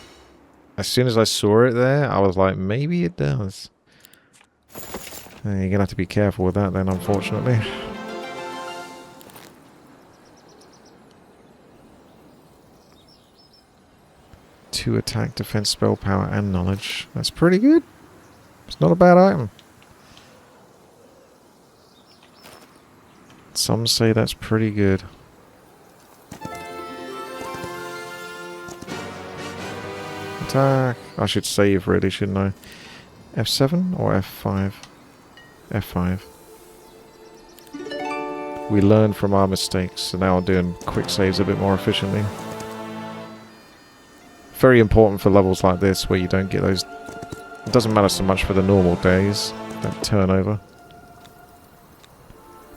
as soon as I saw it there, I was like, maybe it does. You're going to have to be careful with that then, unfortunately. Two attack, defense, spell power, and knowledge. That's pretty good. It's not a bad item. Some say that's pretty good. Attack. I should save really, shouldn't I? F7 or F5? F5. We learn from our mistakes, so now I'm doing quick saves a bit more efficiently. Very important for levels like this where you don't get those. It doesn't matter so much for the normal days, that turnover.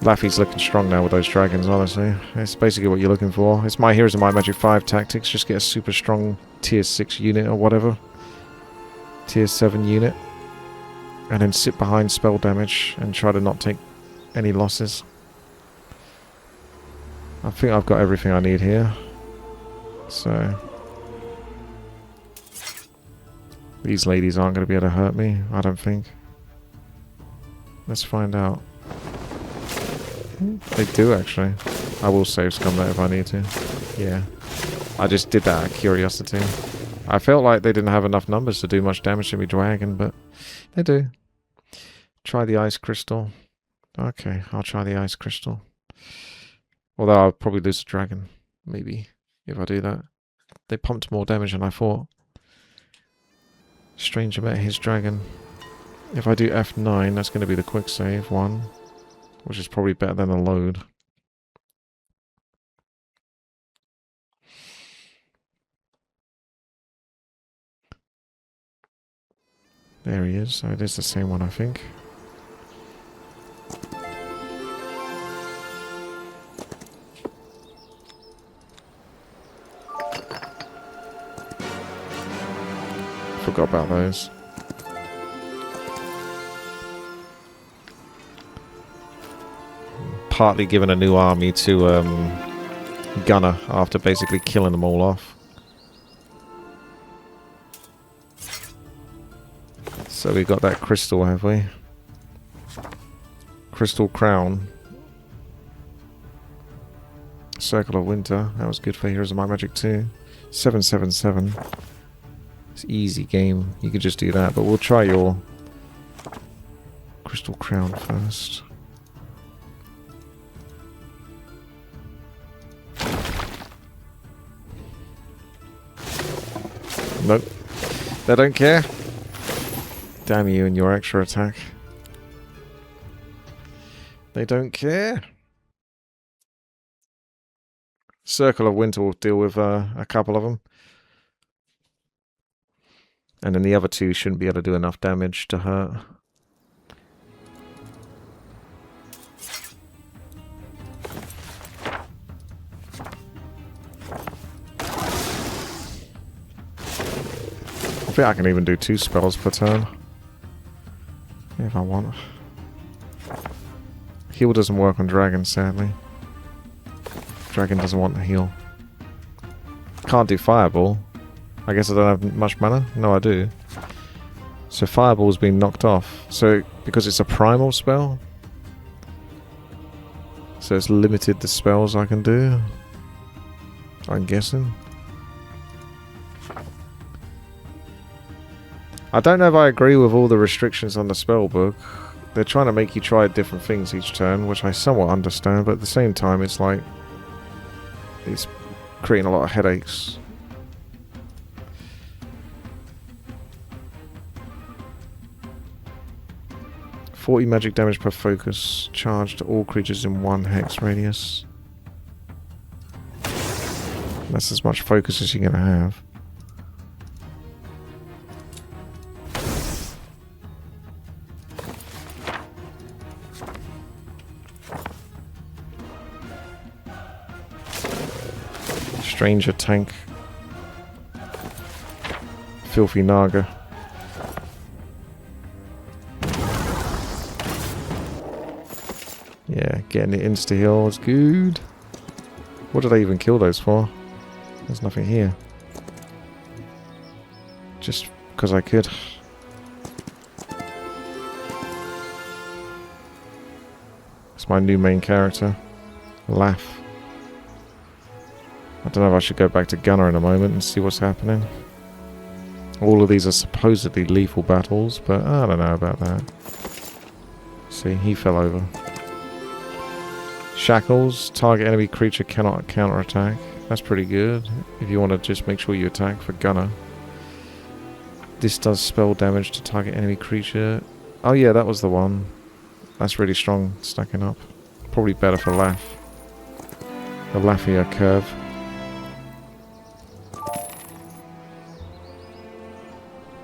Laffy's looking strong now with those dragons, honestly. It's basically what you're looking for. It's My Heroes and Might Magic 5 tactics. Just get a super strong tier 6 unit or whatever. Tier 7 unit. And then sit behind spell damage and try to not take any losses. I think I've got everything I need here. So these ladies aren't going to be able to hurt me, I don't think. Let's find out. They do, actually. I will save Scumlet if I need to. Yeah. I just did that out of curiosity. I felt like they didn't have enough numbers to do much damage to me dragon, but they do. Try the Ice Crystal. Okay, I'll try the Ice Crystal. Although I'll probably lose the dragon. Maybe, if I do that. They pumped more damage than I thought. Stranger met his dragon. If I do F9, that's going to be the quick save one. Which is probably better than a load. There he is. So it is the same one, I think. Forgot about those. Partly given a new army to Gunner after basically killing them all off. So we got that crystal, have we? Crystal Crown. Circle of Winter. That was good for Heroes of Might Magic 2. 777. It's easy game. You could just do that, but we'll try your Crystal Crown first. Nope. They don't care. Damn you and your extra attack. They don't care. Circle of Winter will deal with a couple of them. And then the other two shouldn't be able to do enough damage to hurt. think I can even do 2 spells per turn. If I want. Heal doesn't work on dragon, sadly. Dragon doesn't want the heal. Can't do fireball. I guess I don't have much mana? No, I do. So fireball's been knocked off. So, because it's a primal spell, so it's limited the spells I can do, I'm guessing. I don't know if I agree with all the restrictions on the spell book. They're trying to make you try different things each turn, which I somewhat understand, but at the same time it's like, it's creating a lot of headaches. .40 magic damage per focus, charged to all creatures in 1 hex radius. That's as much focus as you're going to have. Stranger tank. Filthy Naga. Yeah, getting it insta-heal is good. What did I even kill those for? There's nothing here. Just because I could. It's my new main character. Laugh. I don't know if I should go back to Gunner in a moment and see what's happening. All of these are supposedly lethal battles, but I don't know about that. See, he fell over. Shackles. Target enemy creature cannot counterattack. That's pretty good if you want to just make sure you attack for Gunner. This does spell damage to target enemy creature. Oh yeah, that was the one. That's really strong stacking up. Probably better for Laugh. The Laffia curve.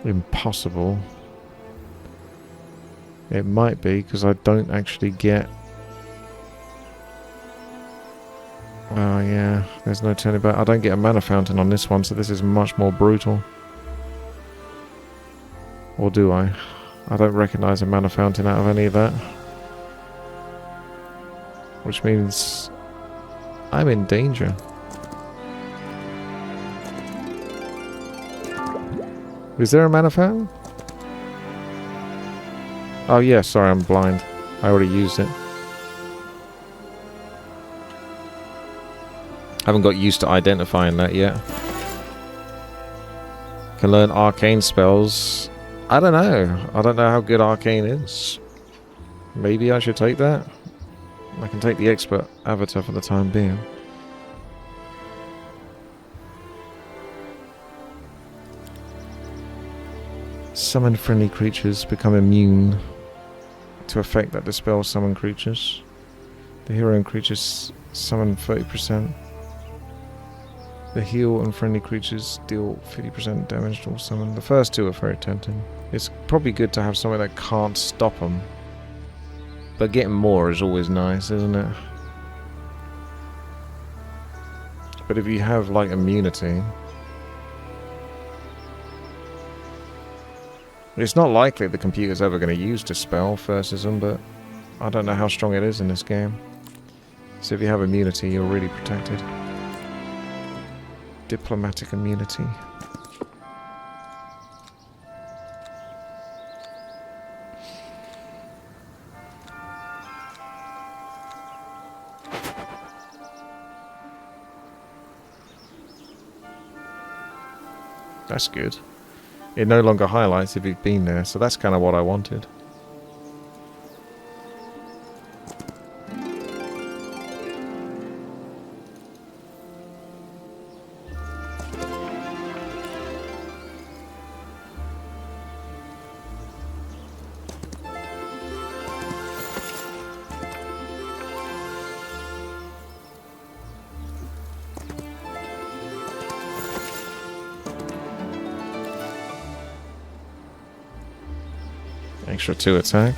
Impossible. It might be because I don't actually get. Oh yeah, there's no turning back. I don't get a mana fountain on this one, so this is much more brutal. Or do I? I don't recognise a mana fountain out of any of that. Which means I'm in danger. Is there a mana fountain? Oh yeah, sorry, I'm blind. I already used it. Haven't got used to identifying that yet. Can learn arcane spells. I don't know. I don't know how good arcane is. Maybe I should take that. I can take the expert avatar for the time being. Summon friendly creatures become immune to effect that dispels summon creatures. The hero and creatures summon 30%. The heal and friendly creatures deal 50% damage to all summon. The first two are very tempting. It's probably good to have something that can't stop them. But getting more is always nice, isn't it? But if you have like immunity, it's not likely the computer's ever going to use Dispel versus them, but I don't know how strong it is in this game. So if you have immunity, you're really protected. Diplomatic immunity. That's good. It no longer highlights if you've been there, so that's kind of what I wanted. Extra 2 attack.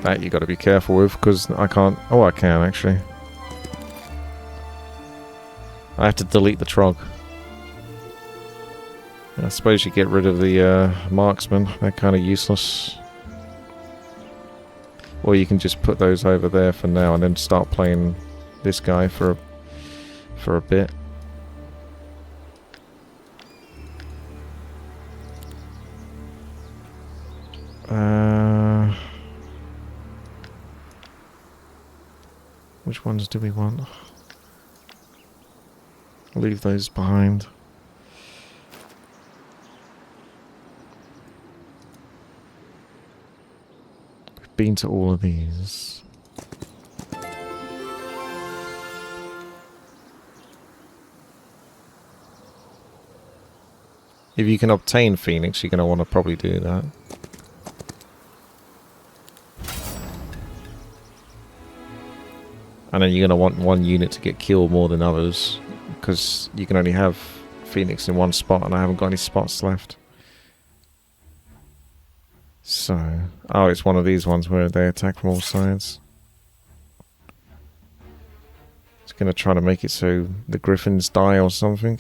That you got to be careful with because I can't. Oh, I can actually. I have to delete the trog. I suppose you get rid of the marksman. They're kind of useless. Or you can just put those over there for now and then start playing this guy for a bit. Which ones do we want? Leave those behind. We've been to all of these. If you can obtain Phoenix, you're going to want to probably do that. And then you're going to want one unit to get killed more than others, because you can only have Phoenix in one spot, and I haven't got any spots left. So, oh, it's one of these ones where they attack from all sides. It's going to try to make it so the Griffins die or something.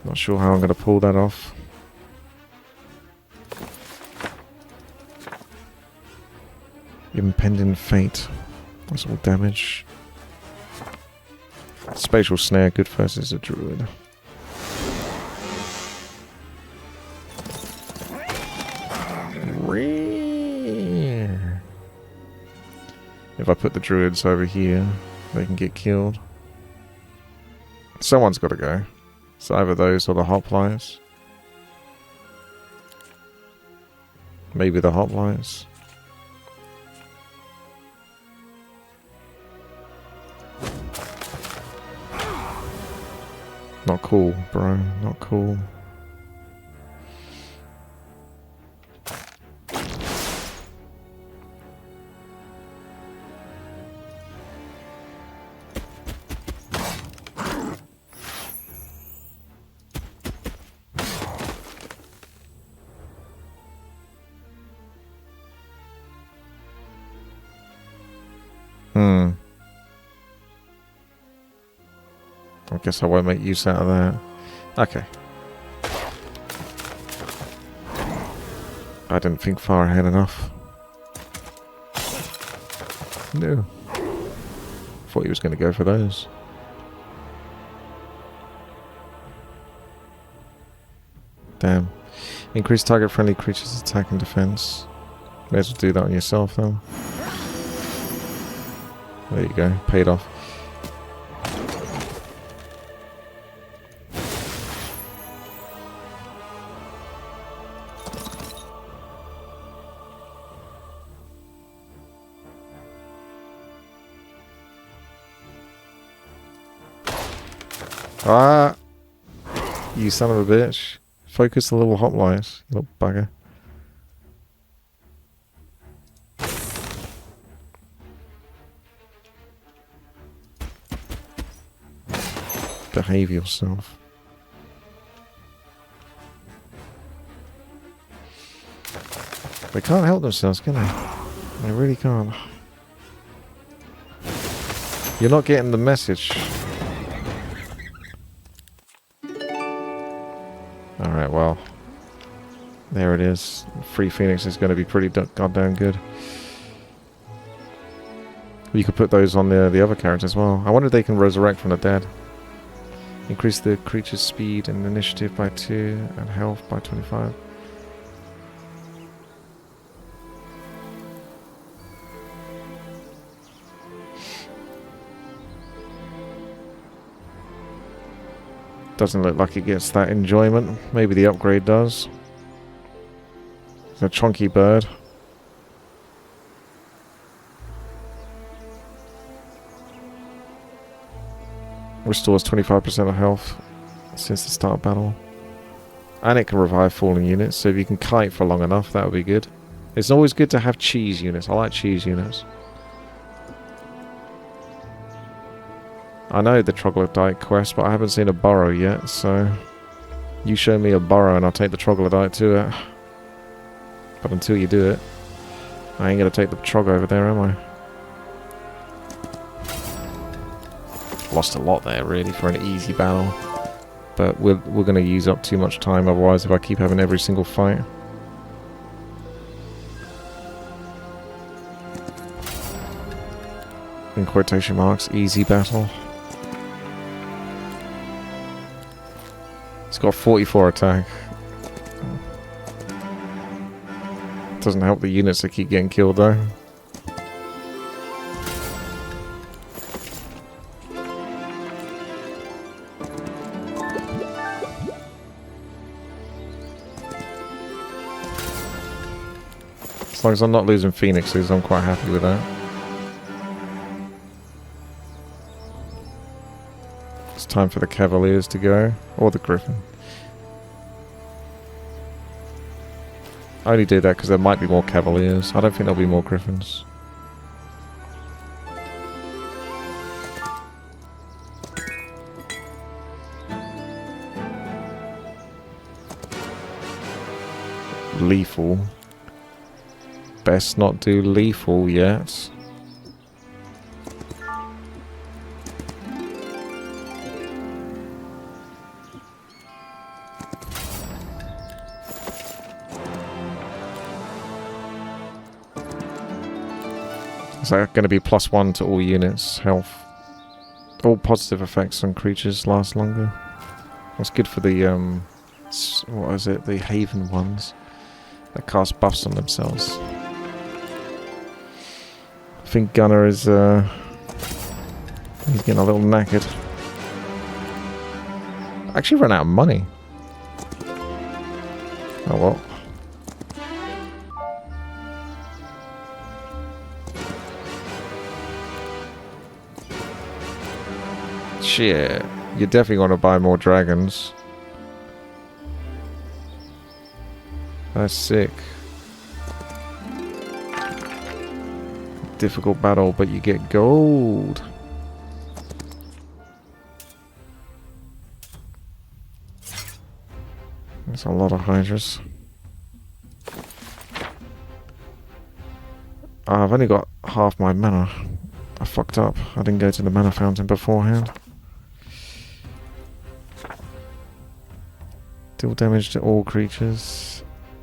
Not sure how I'm going to pull that off. Impending fate. That's all damage. Spatial snare, good versus a druid. If I put the druids over here, they can get killed. Someone's got to go. It's either those or the hoplites. Maybe the hoplites. Not cool, bro. Not cool. I guess I won't make use out of that. Okay. I didn't think far ahead enough. No. Thought he was going to go for those. Damn. Increase target friendly creatures' attack and defense. May as well do that on yourself though. There you go. Paid off. Ah! You son of a bitch. Focus the little hoplites, you little bugger. Behave yourself. They can't help themselves, can they? They really can't. You're not getting the message. Alright, well. There it is. Free Phoenix is going to be pretty goddamn good. You could put those on the other characters as well. I wonder if they can resurrect from the dead. Increase the creature's speed and initiative by 2 and health by 25. Doesn't look like it gets that enjoyment. Maybe the upgrade does. It's a chunky bird. Restores 25% of health since the start of battle. And it can revive falling units, so if you can kite for long enough, that would be good. It's always good to have cheese units. I like cheese units. I know the troglodyte quest, but I haven't seen a burrow yet, so you show me a burrow and I'll take the troglodyte to it. But until you do it, I ain't gonna take the trog over there, am I? lost a lot there, really, for an easy battle. But we're going to use up too much time otherwise if I keep having every single fight. In quotation marks, easy battle. It's got 44 attack. Doesn't help the units that keep getting killed though. As long as I'm not losing phoenixes, I'm quite happy with that. It's time for the cavaliers to go, or the griffin. I only did that because there might be more cavaliers. I don't think there'll be more griffins. Lethal. Best not do lethal yet. Is that going to be +1 to all units' health? All positive effects on creatures last longer. That's good for the, what is it? The Haven ones that cast buffs on themselves. I think Gunner is, he's getting a little knackered. I actually ran out of money. Oh well. Shit, you're definitely going to buy more dragons. That's sick. Difficult battle, but you get gold. There's a lot of hydras. I've only got half my mana. I fucked up. I didn't go to the mana fountain beforehand. Deal damage to all creatures.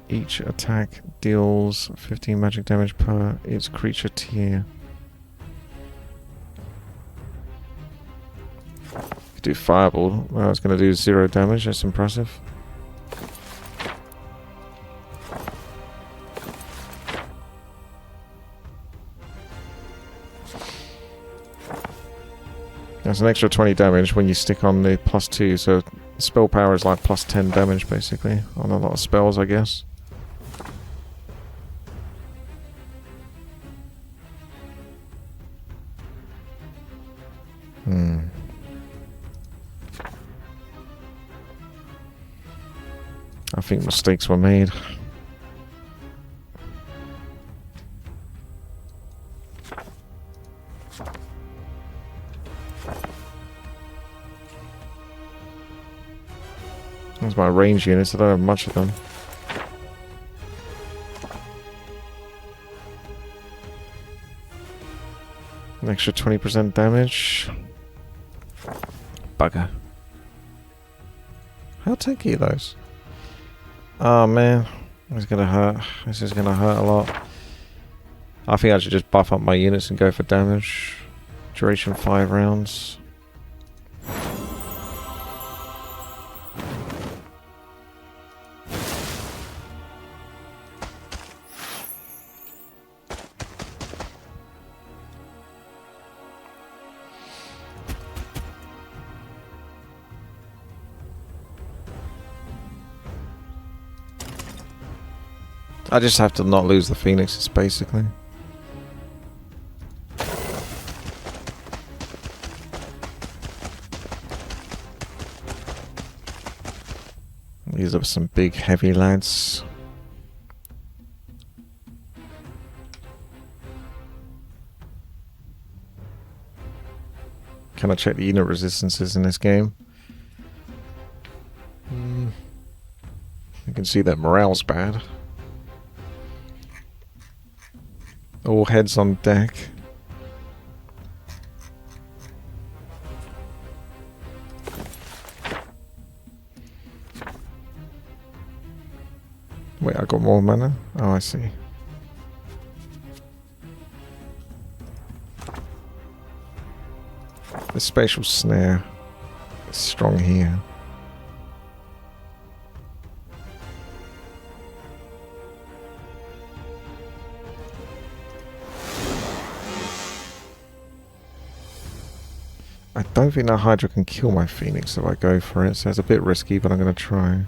Each attack deals 15 magic damage per its creature tier. Could do Fireball. Well, it's going to do 0 damage. That's impressive. That's an extra 20 damage when you stick on the +2, so spell power is like +10 damage basically on a lot of spells, I guess. I think mistakes were made. That's my range units, I don't have much of them. An extra 20% damage. Bugger. How tanky are those? Oh man, it's gonna hurt. This is gonna hurt a lot. I think I should just buff up my units and go for damage. Duration 5 rounds. I just have to not lose the phoenixes, basically. These are some big, heavy lads. Can I check the unit resistances in this game? You can see that morale's bad. All heads on deck. Wait, I got more mana? Oh, I see. The spatial snare is strong here. I don't think that Hydra can kill my Phoenix if I go for it, so it's a bit risky, but I'm going to try.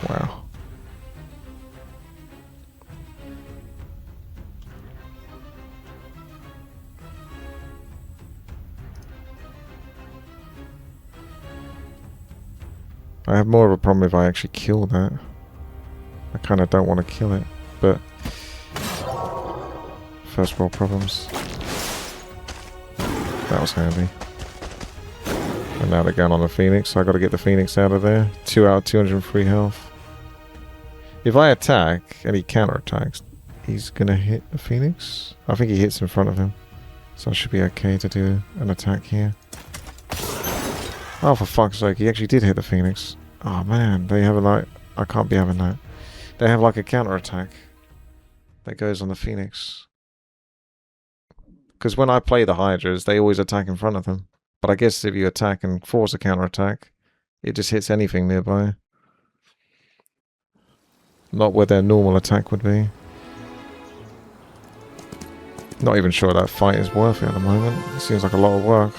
Wow. I have more of a problem if I actually kill that. I kind of don't want to kill it, but first world problems. That was handy. And now they're going on the Phoenix, so I got to get the Phoenix out of there. 2 out of 203 health. If I attack and he counterattacks, he's gonna hit the Phoenix. I think he hits in front of him, so I should be okay to do an attack here. Oh, for fuck's sake, he actually did hit the Phoenix. Oh man, they have a like... I can't be having that. They have like a counterattack that goes on the Phoenix. Because when I play the Hydras, they always attack in front of them. But I guess if you attack and force a counterattack, it just hits anything nearby. Not where their normal attack would be. Not even sure that fight is worth it at the moment. It seems like a lot of work.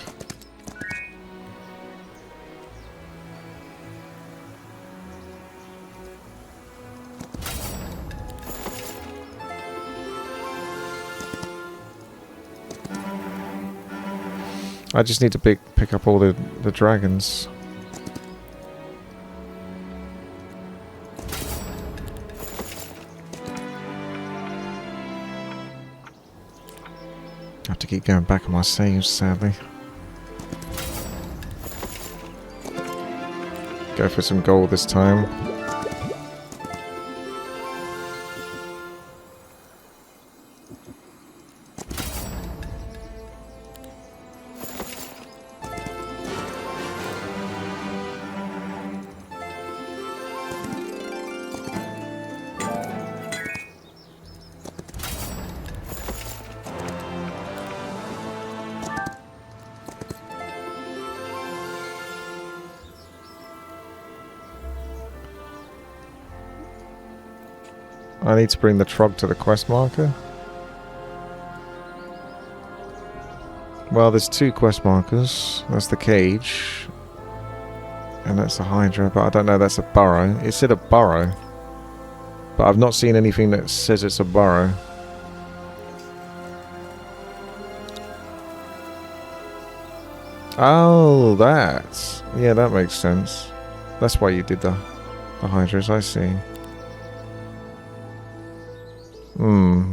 I just need to pick up all the dragons. I have to keep going back on my saves, sadly. Go for some gold this time. I need to bring the trog to the quest marker. Well, there's 2 quest markers. That's the cage. And that's the Hydra, but I don't know, that's a burrow. It said a burrow. But I've not seen anything that says it's a burrow. Oh, that. Yeah, that makes sense. That's why you did the Hydras, I see.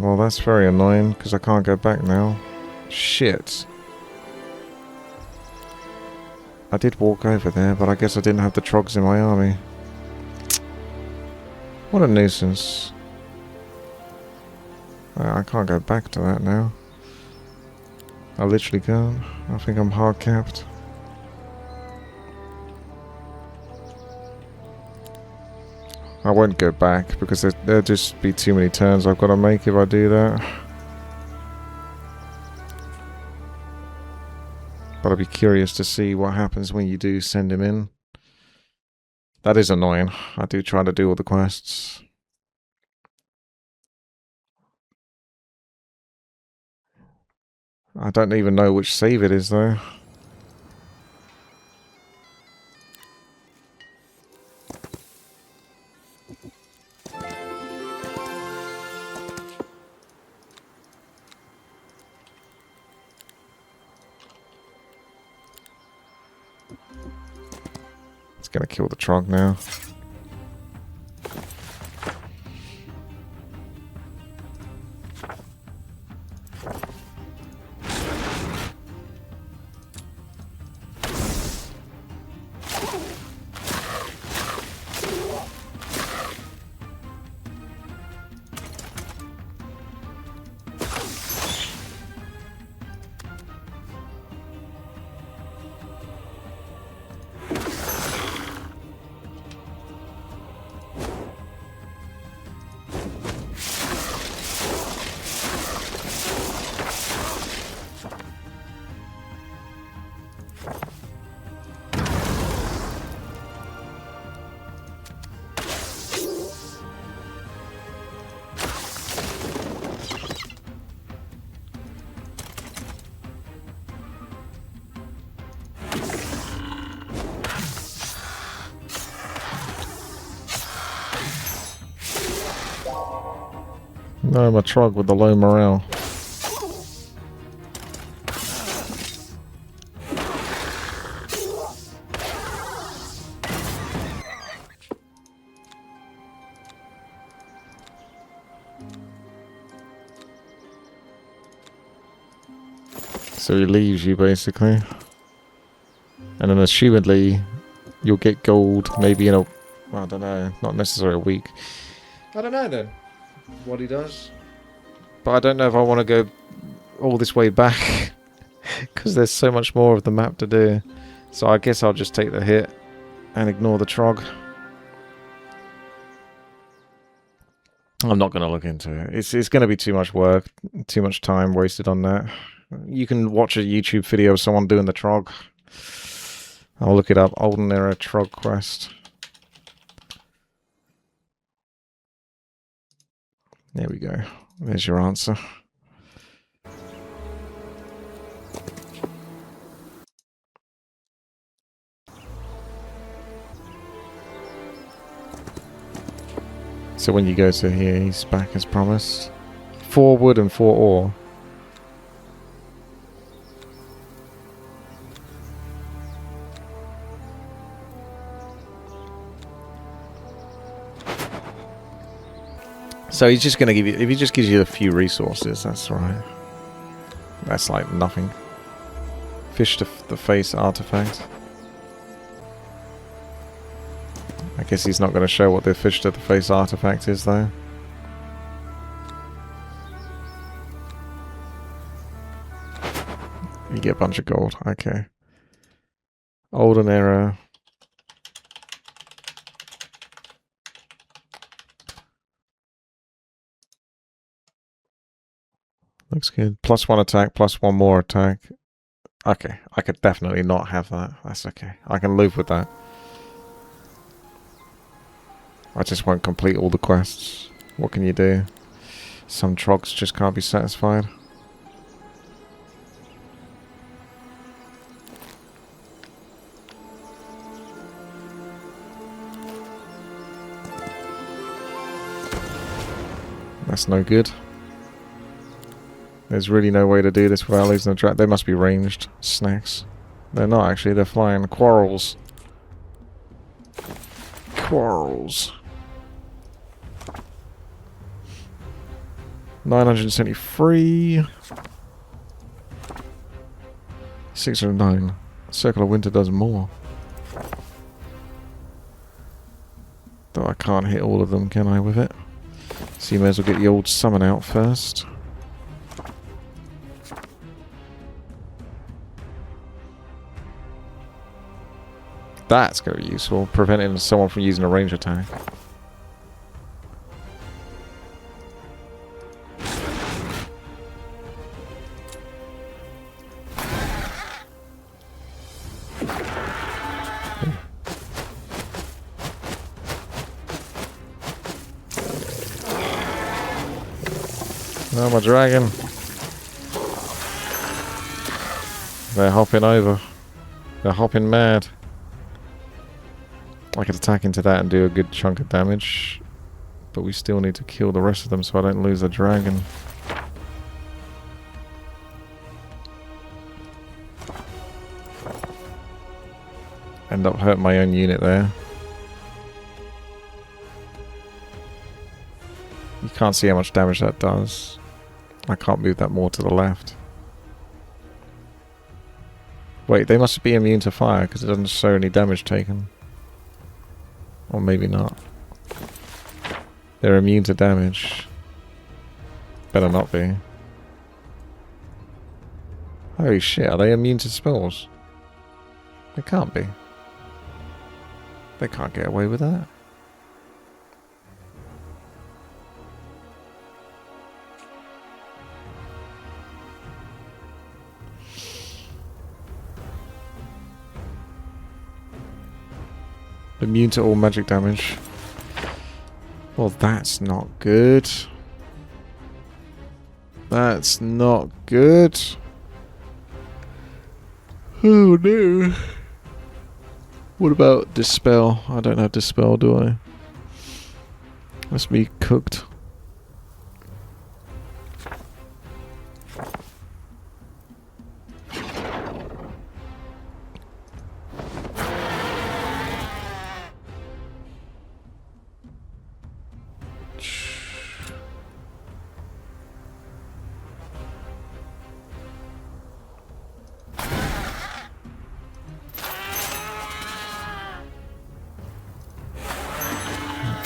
Well that's very annoying, because I can't go back now. Shit. I did walk over there, but I guess I didn't have the trogs in my army. What a nuisance. I can't go back to that now. I literally can't. I think I'm hard capped. I won't go back because there'll just be too many turns I've got to make if I do that. But I'll be curious to see what happens when you do send him in. That is annoying. I do try to do all the quests. I don't even know which save it is though. It's gonna kill the trog now. No, I'm a trog with the low morale. So he leaves you, basically. And then assumedly, you'll get gold maybe in a... Well, I don't know, not necessarily a week. I don't know then, what he does. But I don't know if I want to go all this way back. Because there's so much more of the map to do. So I guess I'll just take the hit and ignore the trog. I'm not going to look into it. It's going to be too much work, too much time wasted on that. You can watch a YouTube video of someone doing the trog. I'll look it up. Olden Era trog quest. There we go. There's your answer. So when you go to here, he's back as promised. 4 wood and 4 ore. So he's just going to give you... If he just gives you a few resources, that's right. That's like nothing. Fish to the face artifact. I guess he's not going to show what the fish to the face artifact is, though. You get a bunch of gold. Okay. Olden Era. Looks good. +1 attack, +1 more attack. Okay, I could definitely not have that. That's okay. I can live with that. I just won't complete all the quests. What can you do? Some trogs just can't be satisfied. That's no good. There's really no way to do this without losing the track. They must be ranged snacks. They're not actually, they're flying. Quarrels. Quarrels. 973. 609. Circle of Winter does more. Though I can't hit all of them, can I, with it? So you may as well get the old summon out first. That's going to be useful, preventing someone from using a range attack. Oh, my dragon. They're hopping over. They're hopping mad. I could attack into that and do a good chunk of damage. But we still need to kill the rest of them so I don't lose the dragon. End up hurting my own unit there. You can't see how much damage that does. I can't move that more to the left. Wait, they must be immune to fire because it doesn't show any damage taken. Or maybe not. They're immune to damage. Better not be. Holy shit, are they immune to spells? They can't be. They can't get away with that. Immune to all magic damage. Well, that's not good. That's not good. Oh no. What about Dispel? I don't have Dispel, do I? Must be cooked.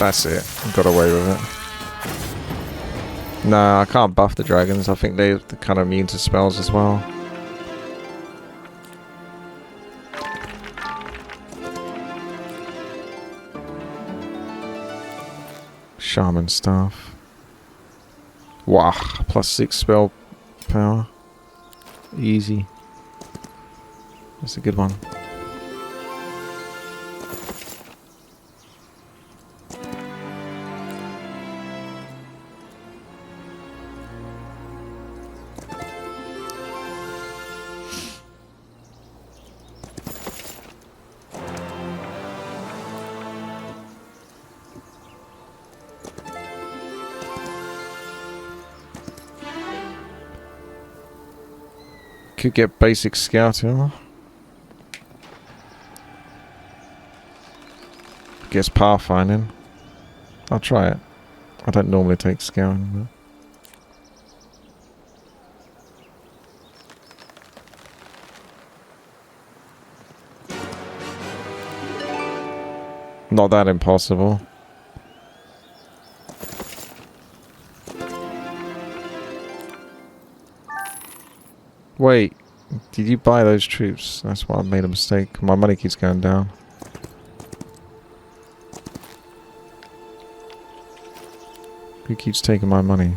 That's it. Got away with it. No, I can't buff the dragons. I think they're kind of immune to spells as well. Shaman staff. Wow, +6 spell power. Easy. That's a good one. Could get basic scouting. Guess pathfinding. I'll try it. I don't normally take scouting. Not that impossible. Wait, did you buy those troops? That's why I made a mistake. My money keeps going down. Who keeps taking my money?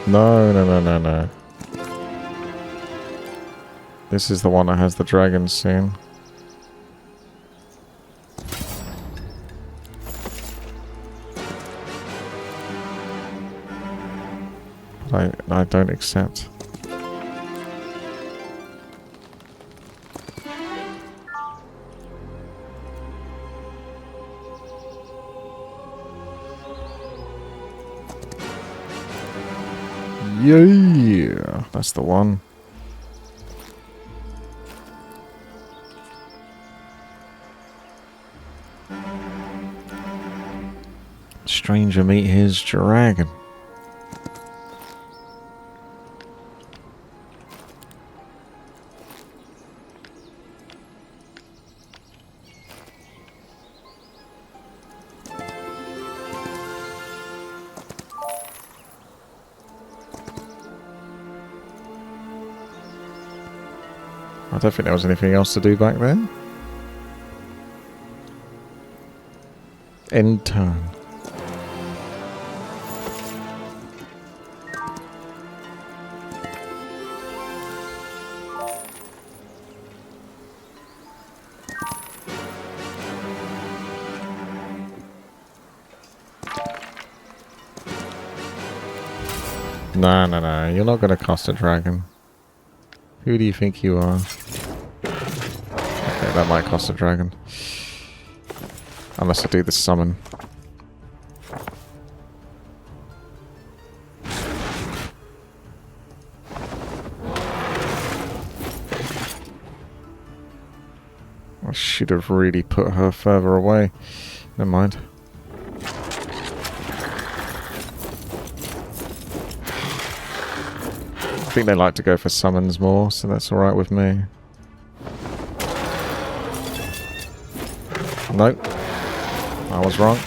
No. This is the one that has the dragons soon. I don't accept. Yeah, that's the one. Stranger meet his dragon. I don't think there was anything else to do back there. End turn. Nah. You're not going to cost a dragon. Who do you think you are? Okay, that might cost a dragon. Unless I do the summon. I should have really put her further away. Never mind. I think they like to go for summons more, so that's alright with me. Nope. I was wrong.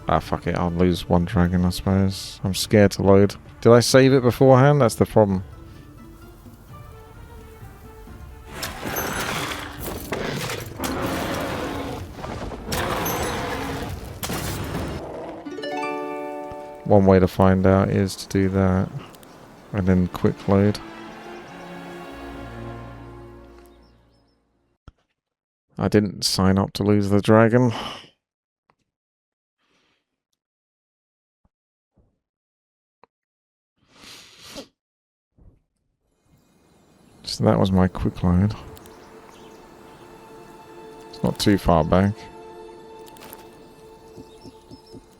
Ah, fuck it. I'll lose one dragon, I suppose. I'm scared to load. Did I save it beforehand? That's the problem. One way to find out is to do that. And then quick load. I didn't sign up to lose the dragon. So that was my quick load. It's not too far back.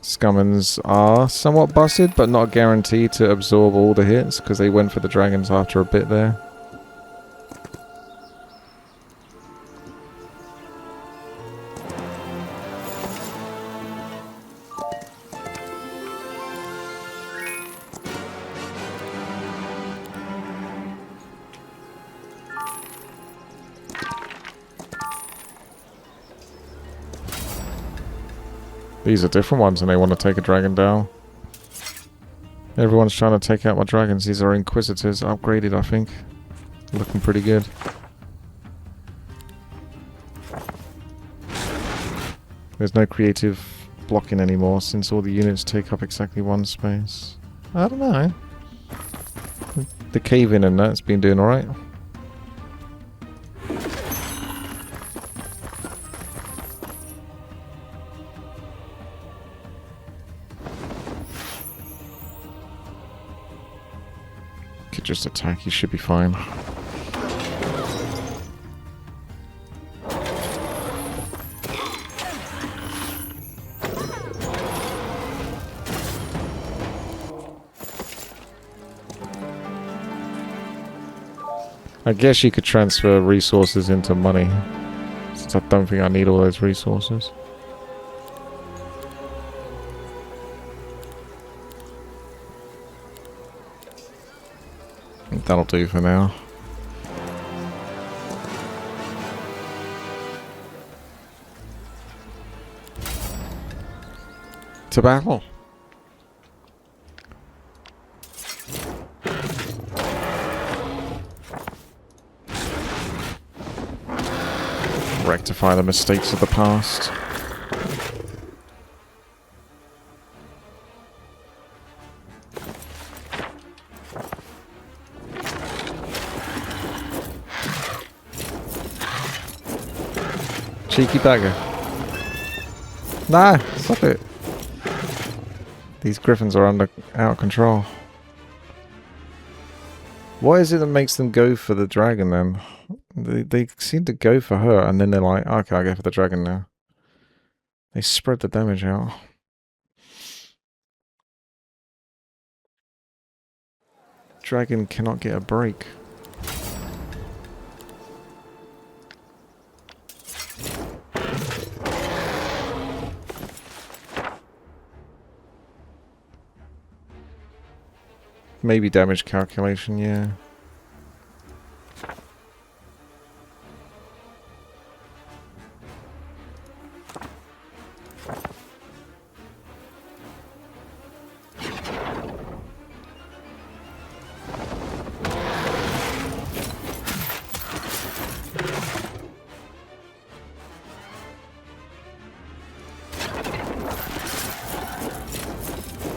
Scummins are somewhat busted, but not guaranteed to absorb all the hits, because they went for the dragons after a bit there. These are different ones and they want to take a dragon down. Everyone's trying to take out my dragons. These are Inquisitors, upgraded, I think. Looking pretty good. There's no creative blocking anymore since all the units take up exactly one space. I don't know. The cave-in and that's been doing alright. Could just attack, he should be fine. I guess you could transfer resources into money, since I don't think I need all those resources. That'll do for now. To battle. Rectify the mistakes of the past. Cheeky bagger. Nah, stop it. These griffins are out of control. What is it that makes them go for the dragon then? They seem to go for her and then they're like, okay, I'll go for the dragon now. They spread the damage out. Dragon cannot get a break. Maybe damage calculation, yeah.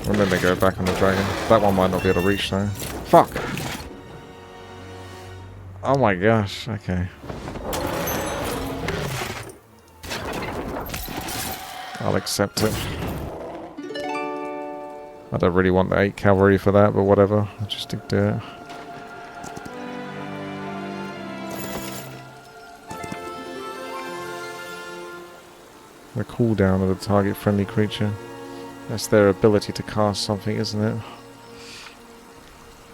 And then they go back on the dragon. That one might not be able to reach though. Fuck! Oh my gosh, okay. I'll accept it. I don't really want the 8 cavalry for that, but whatever. I'll just stick to it. The cooldown of the target friendly creature. That's their ability to cast something, isn't it?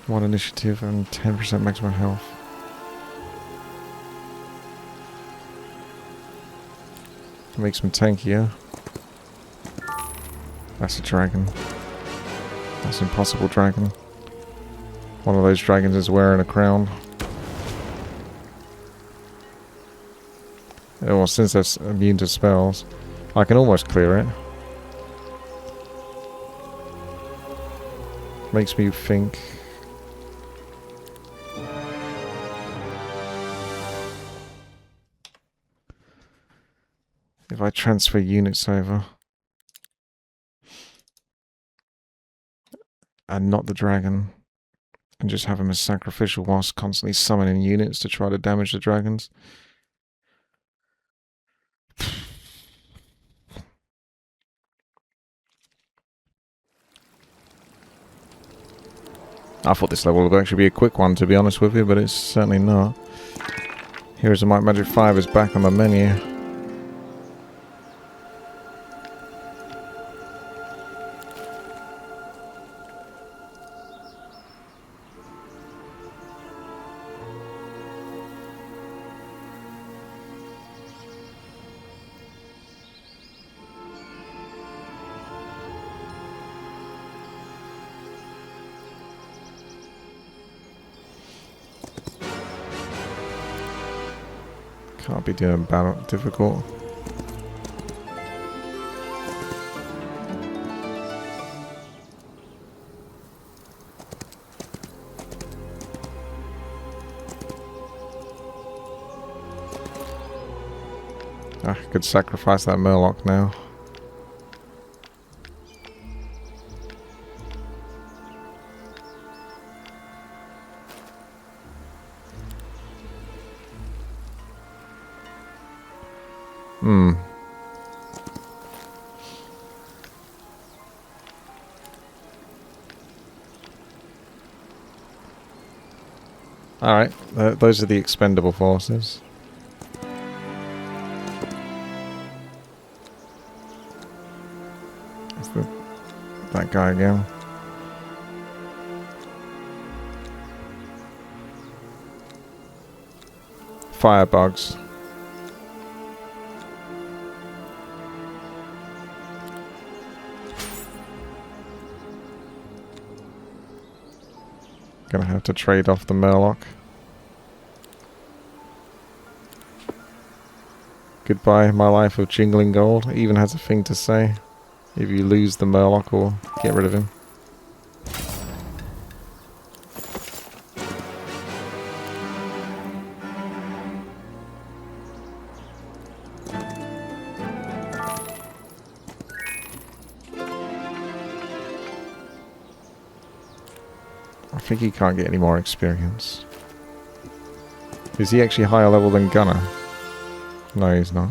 1 initiative and 10% maximum health. Makes them tankier. That's a dragon. That's an impossible dragon. One of those dragons is wearing a crown. Oh, well, since that's immune to spells, I can almost clear it. Makes me think. If I transfer units over. And not the dragon. And just have him as sacrificial whilst constantly summoning units to try to damage the dragons. I thought this level would actually be a quick one, to be honest with you, but it's certainly not. Heroes of Might Magic 5 is back on the menu. Can't be doing battle difficult. I could sacrifice that Murloc now. Alright, those are the expendable forces. That guy again. Firebugs. Gonna have to trade off the Murloc. Goodbye, my life of jingling gold. It even has a thing to say if you lose the Murloc or get rid of him. I think he can't get any more experience. Is he actually higher level than Gunner? No, he's not.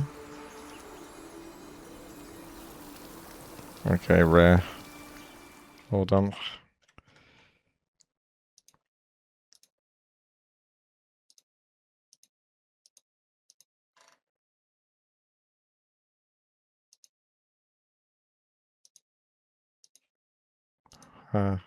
Okay, rare. All done. Okay.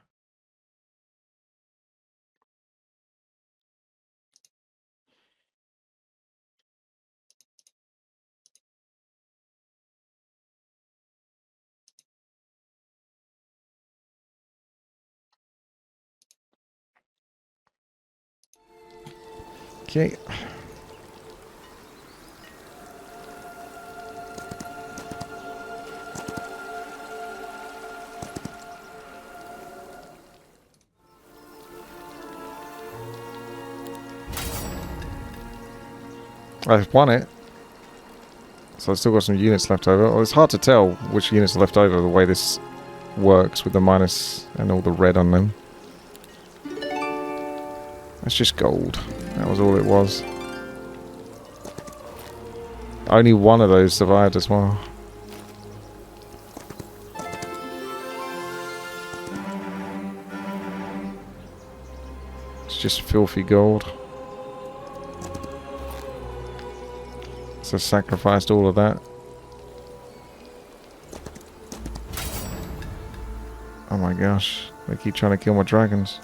I've won it. So I've still got some units left over. Well, it's hard to tell which units are left over the way this works with the minus and all the red on them. That's just gold. That was all it was. Only one of those survived as well. It's just filthy gold. So sacrificed all of that. Oh my gosh, they keep trying to kill my dragons.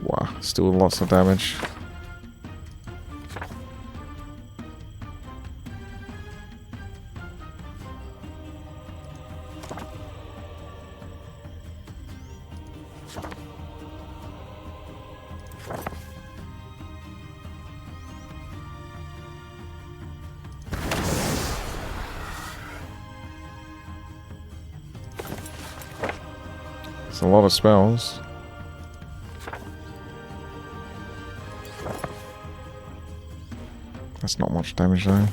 Wow, still lots of damage. It's a lot of spells. That's not much damage though.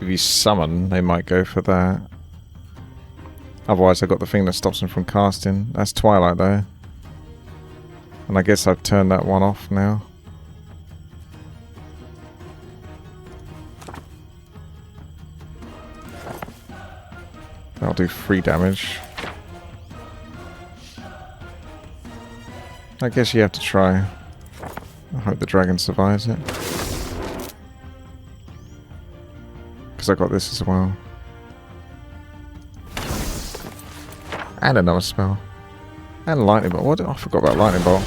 If you summon, they might go for that. Otherwise I've got the thing that stops them from casting. That's Twilight though. And I guess I've turned that one off now. That'll do 3 damage. I guess you have to try. I hope the dragon survives it. Because I got this as well. And another spell. And lightning bolt. What? I forgot about lightning bolt.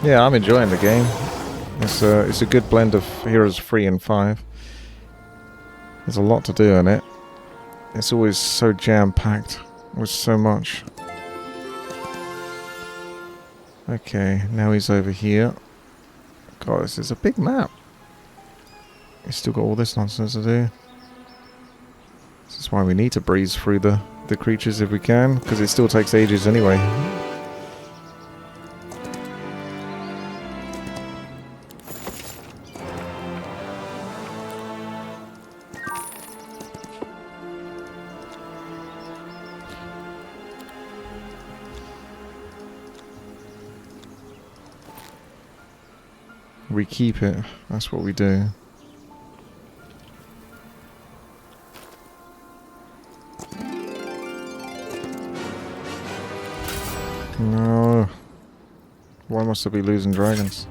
Yeah, I'm enjoying the game. It's a good blend of Heroes 3 and 5. There's a lot to do in it. It's always so jam-packed with so much. Okay, now he's over here. God, this is a big map. He's still got all this nonsense to do. This is why we need to breeze through the creatures if we can, because it still takes ages anyway. We keep it. That's what we do. No. Why must I be losing dragons?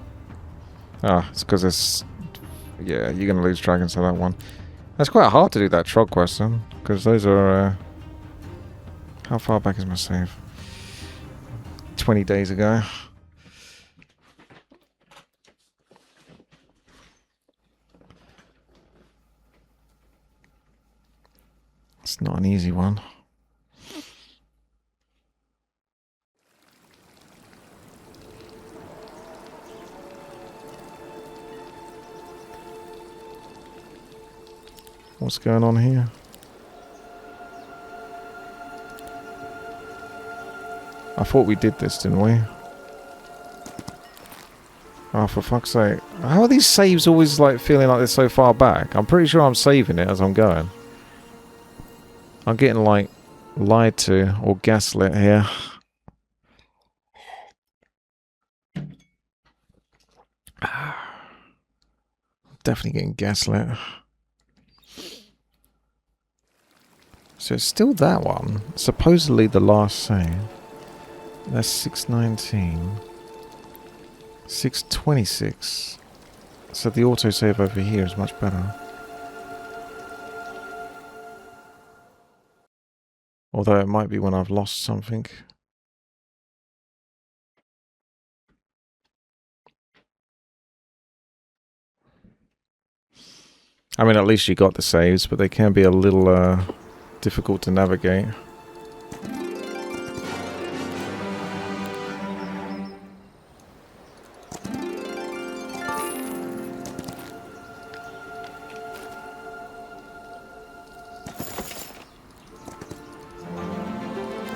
Ah, it's because it's... Yeah, you're going to lose dragons to that one. That's quite hard to do that trog quest then, because those are... How far back is my save? 20 days ago. It's not an easy one. What's going on here? I thought we did this, didn't we? Oh, for fuck's sake. How are these saves always like feeling like they're so far back? I'm pretty sure I'm saving it as I'm going. I'm getting like lied to or gaslit here. Definitely getting gaslit. So it's still that one. Supposedly the last save. That's 619. 626. So the autosave over here is much better. Although it might be when I've lost something. I mean, at least you got the saves, but they can be a little difficult to navigate.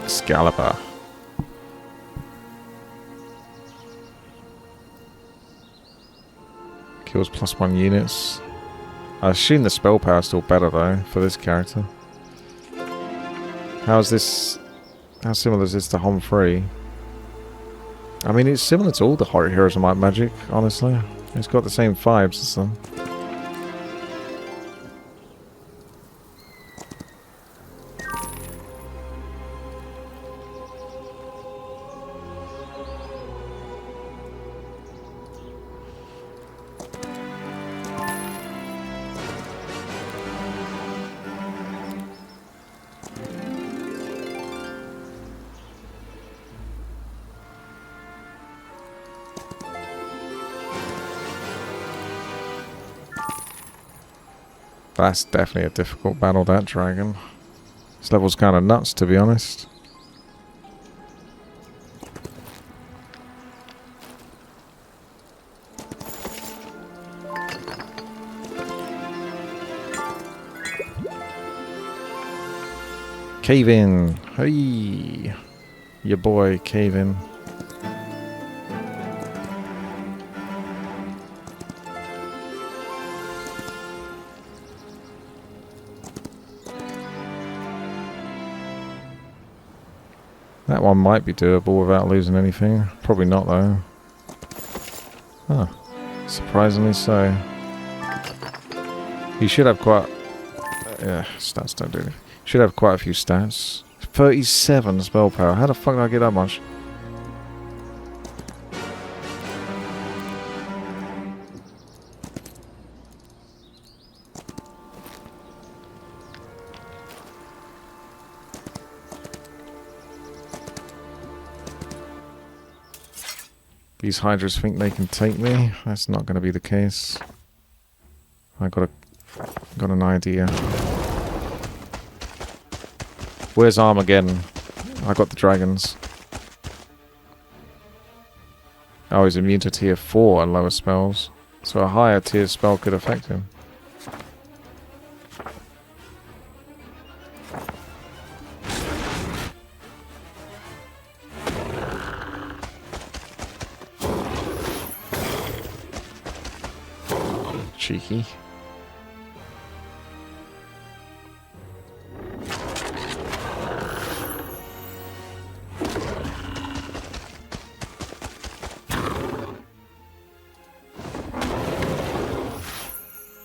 Excalibur. Kills +1 units. I assume the spell power is still better though for this character. How similar is this to Hom 3? I mean, it's similar to all the horror heroes of Might and Magic, honestly. It's got the same vibes as them. That's definitely a difficult battle, that dragon. This level's kind of nuts, to be honest. Cave in. Hey, your boy, cave in. That one might be doable without losing anything. Probably not, though. Huh. Surprisingly so. You should have quite... yeah, stats don't do it. Should have quite a few stats. 37 spell power. How the fuck did I get that much? These hydras think they can take me. That's not going to be the case. I got to Got an idea. Where's Armageddon? I got the dragons. Oh, he's immune to tier 4 and lower spells. So a higher tier spell could affect him. Cheeky.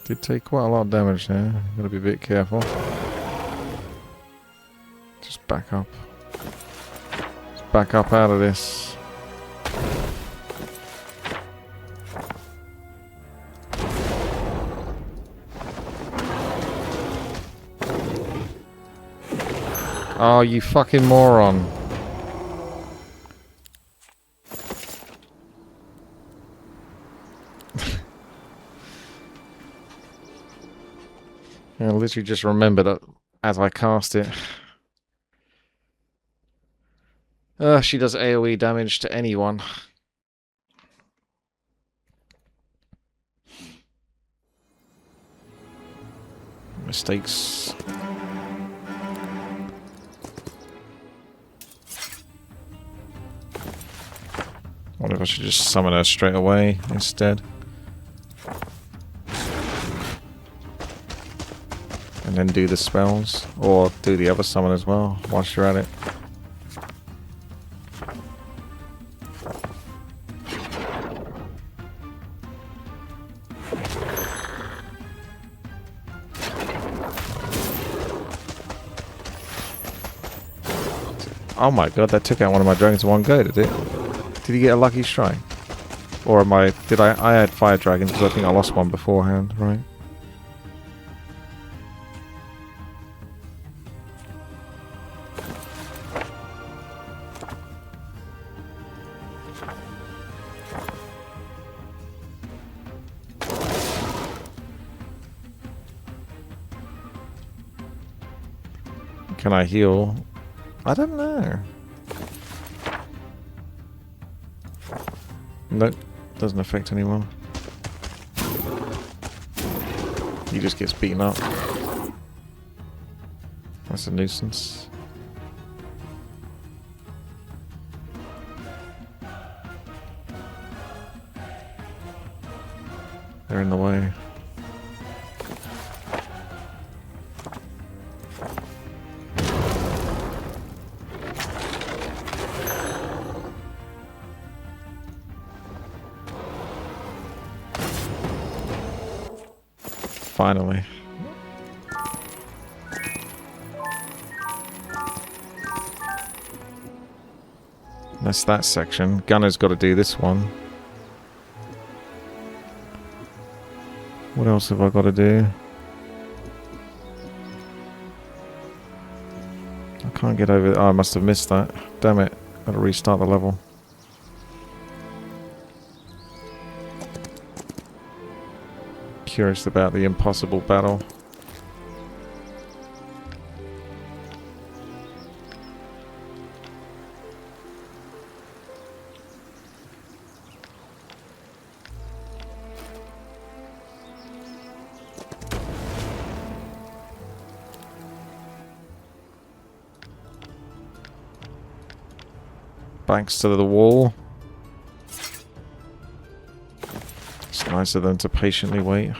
Did take quite a lot of damage there. Gotta be a bit careful. Just back up. Just back up out of this. Oh, you fucking moron. I literally just remembered it as I cast it. She does AoE damage to anyone. Mistakes. Wonder if I should just summon her straight away instead. And then do the spells. Or do the other summon as well, whilst you're at it. Oh my god, that took out one of my dragons in one go, did it? Did he get a lucky strike? Or am I... Did I had 5 dragons because I think I lost one beforehand, right? Can I heal? I don't know. Nope, doesn't affect anyone. He just gets beaten up. That's a nuisance. They're in the way. Finally. That's that section. Gunner's got to do this one. What else have I got to do? I can't get over... Oh, I must have missed that. Damn it. Gotta restart the level. Curious about the impossible battle. Backs to the wall. It's nicer than to patiently wait.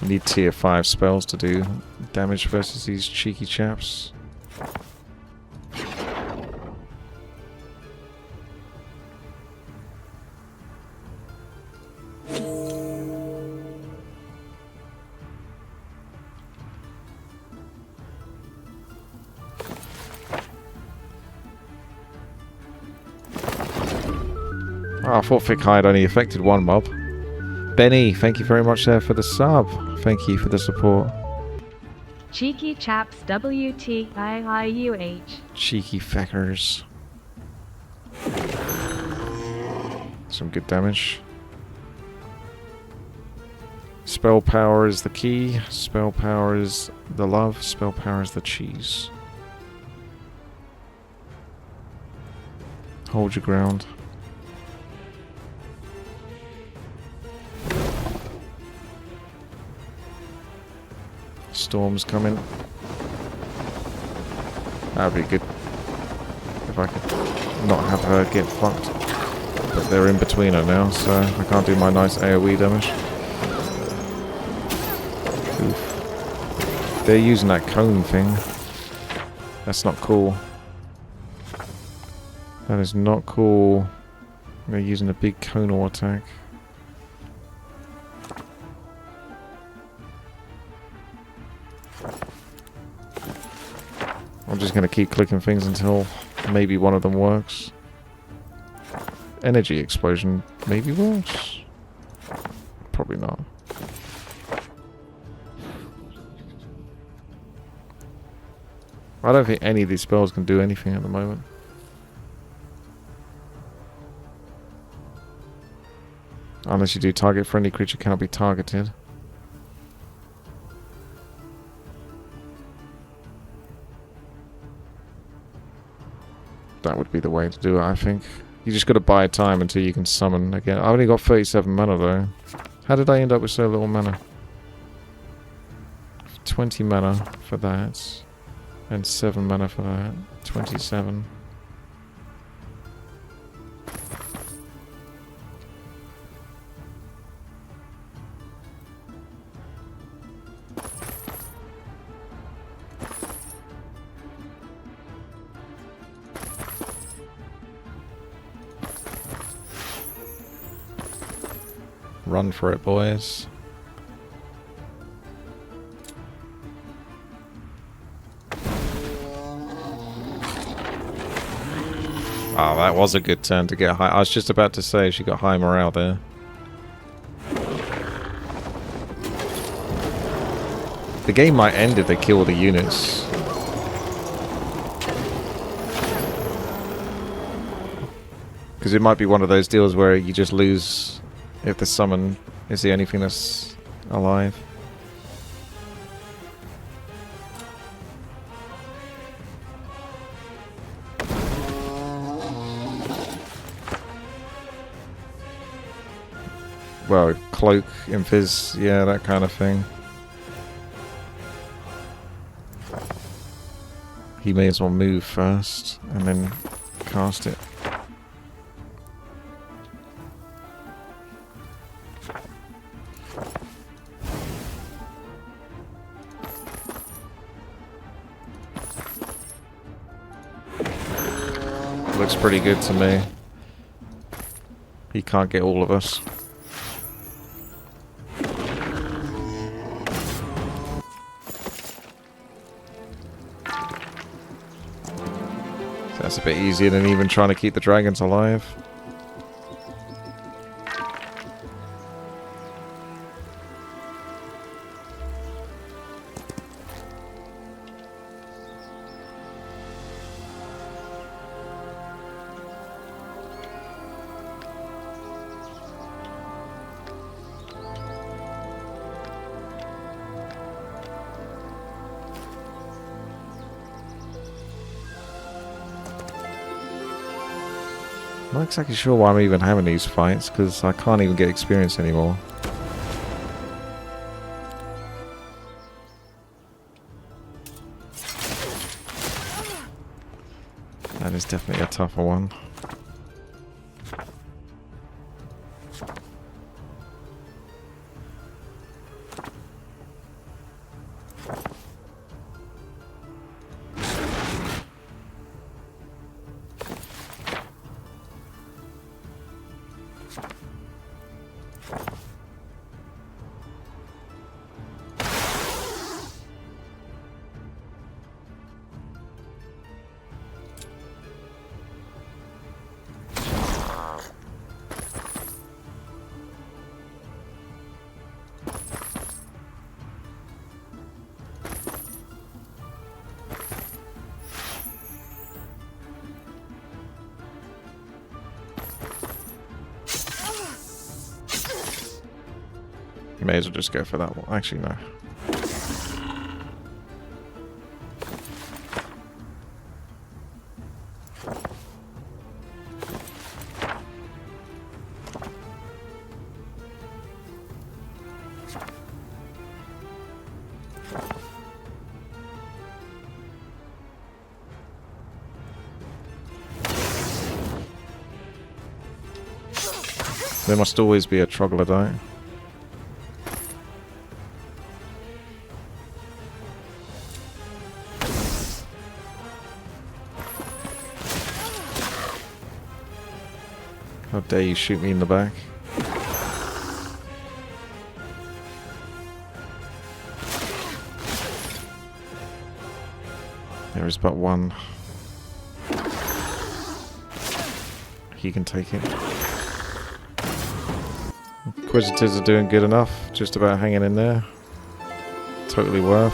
Need tier 5 spells to do damage versus these cheeky chaps. Oh, I thought Thick Hide only affected one mob. Benny, thank you very much there for the sub. Thank you for the support. Cheeky chaps, WTIIUH. Cheeky feckers. Some good damage. Spell power is the key. Spell power is the love. Spell power is the cheese. Hold your ground. Storm's coming. That'd be good if I could not have her get fucked. But they're in between her now, so I can't do my nice AoE damage. Oof. They're using that cone thing. That's not cool. That is not cool. They're using a big conal attack. I'm just going to keep clicking things until maybe one of them works. Energy explosion maybe works. Probably not. I don't think any of these spells can do anything at the moment. Unless you do target friendly creature cannot be targeted. That would be the way to do it, I think. You just got to buy time until you can summon again. I've only got 37 mana though. How did I end up with so little mana? 20 mana for that. And 7 mana for that. 27. Run for it, boys. Oh, that was a good turn to get high. I was just about to say she got high morale there. The game might end if they kill the units. Because it might be one of those deals where you just lose if the summon is the only thing that's alive. Well, cloak, invis, yeah, that kind of thing. He may as well move first and then cast it. Looks pretty good to me. He can't get all of us. That's a bit easier than even trying to keep the dragons alive. I'm not exactly sure why I'm even having these fights, because I can't even get experience anymore. That is definitely a tougher one. You may as well just go for that one. Actually, no. There must always be a troglodyte. How dare you shoot me in the back? There is but one. He can take it. Inquisitors are doing good enough, just about hanging in there. Totally worth.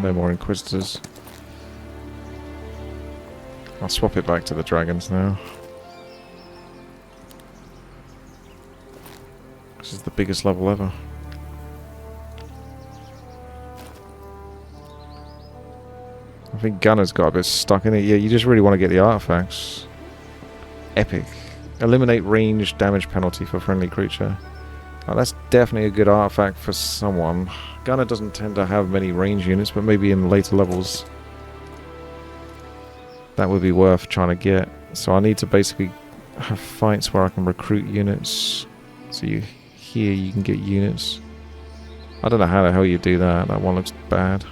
No more Inquisitors. I'll swap it back to the dragons now. This is the biggest level ever. I think Gunner's got a bit stuck in it. Yeah, you just really want to get the artifacts. Epic. Eliminate range damage penalty for friendly creature. Oh, that's definitely a good artifact for someone. Gunner doesn't tend to have many range units, but maybe in later levels that would be worth trying to get. So I need to basically have fights where I can recruit units. So here you can get units. I don't know how the hell you do that. That one looks bad.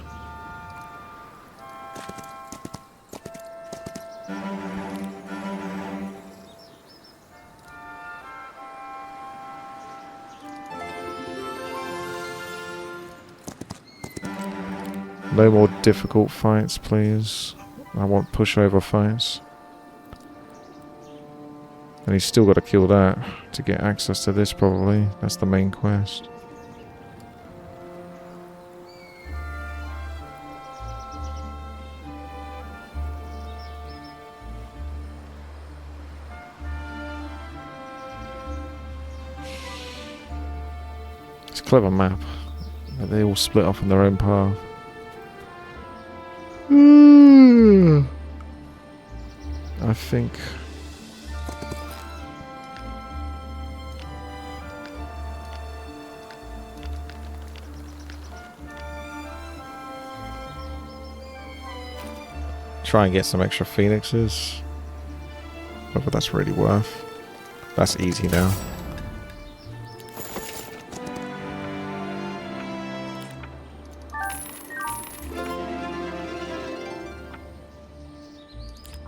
No more difficult fights, please. I want pushover fights. And he's still got to kill that to get access to this, probably. That's the main quest. It's a clever map. They all split off on their own path. I think try and get some extra phoenixes. Whether that's really worth. That's easy now.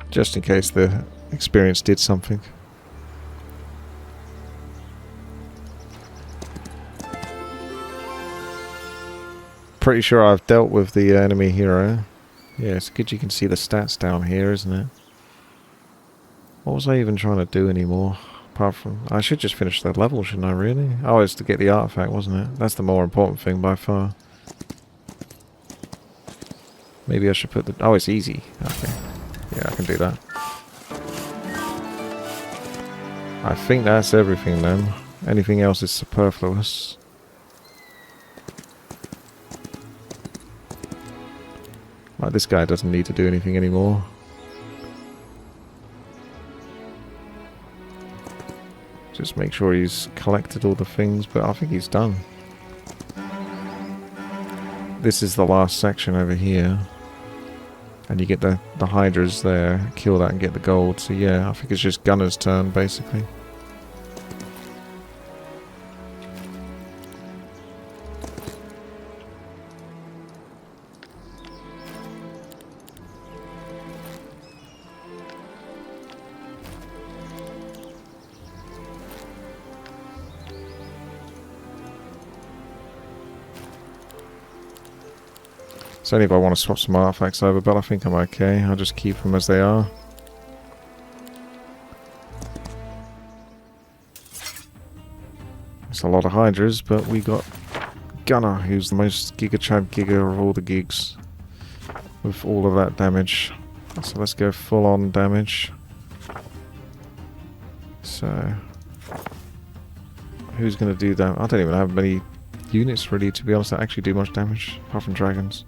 Just in case the experience did something. Pretty sure I've dealt with the enemy hero. Yeah, it's good you can see the stats down here, isn't it? What was I even trying to do anymore? Apart from... I should just finish that level, shouldn't I, really? Oh, it's to get the artifact, wasn't it? That's the more important thing by far. Maybe I should put the... Oh, it's easy. Okay. Yeah, I can do that. I think that's everything then. Anything else is superfluous. Like, this guy doesn't need to do anything anymore. Just make sure he's collected all the things, but I think he's done. This is the last section over here. And you get the hydras there, kill that and get the gold. So yeah, I think it's just Gunner's turn, basically. It's only if I want to swap some artifacts over, but I think I'm okay. I'll just keep them as they are. It's a lot of hydras, but we got Gunner, who's the most giga-chad giga of all the gigs. With all of that damage. So let's go full on damage. So, who's going to do that? I don't even have many units really, to be honest, that actually do much damage, apart from dragons.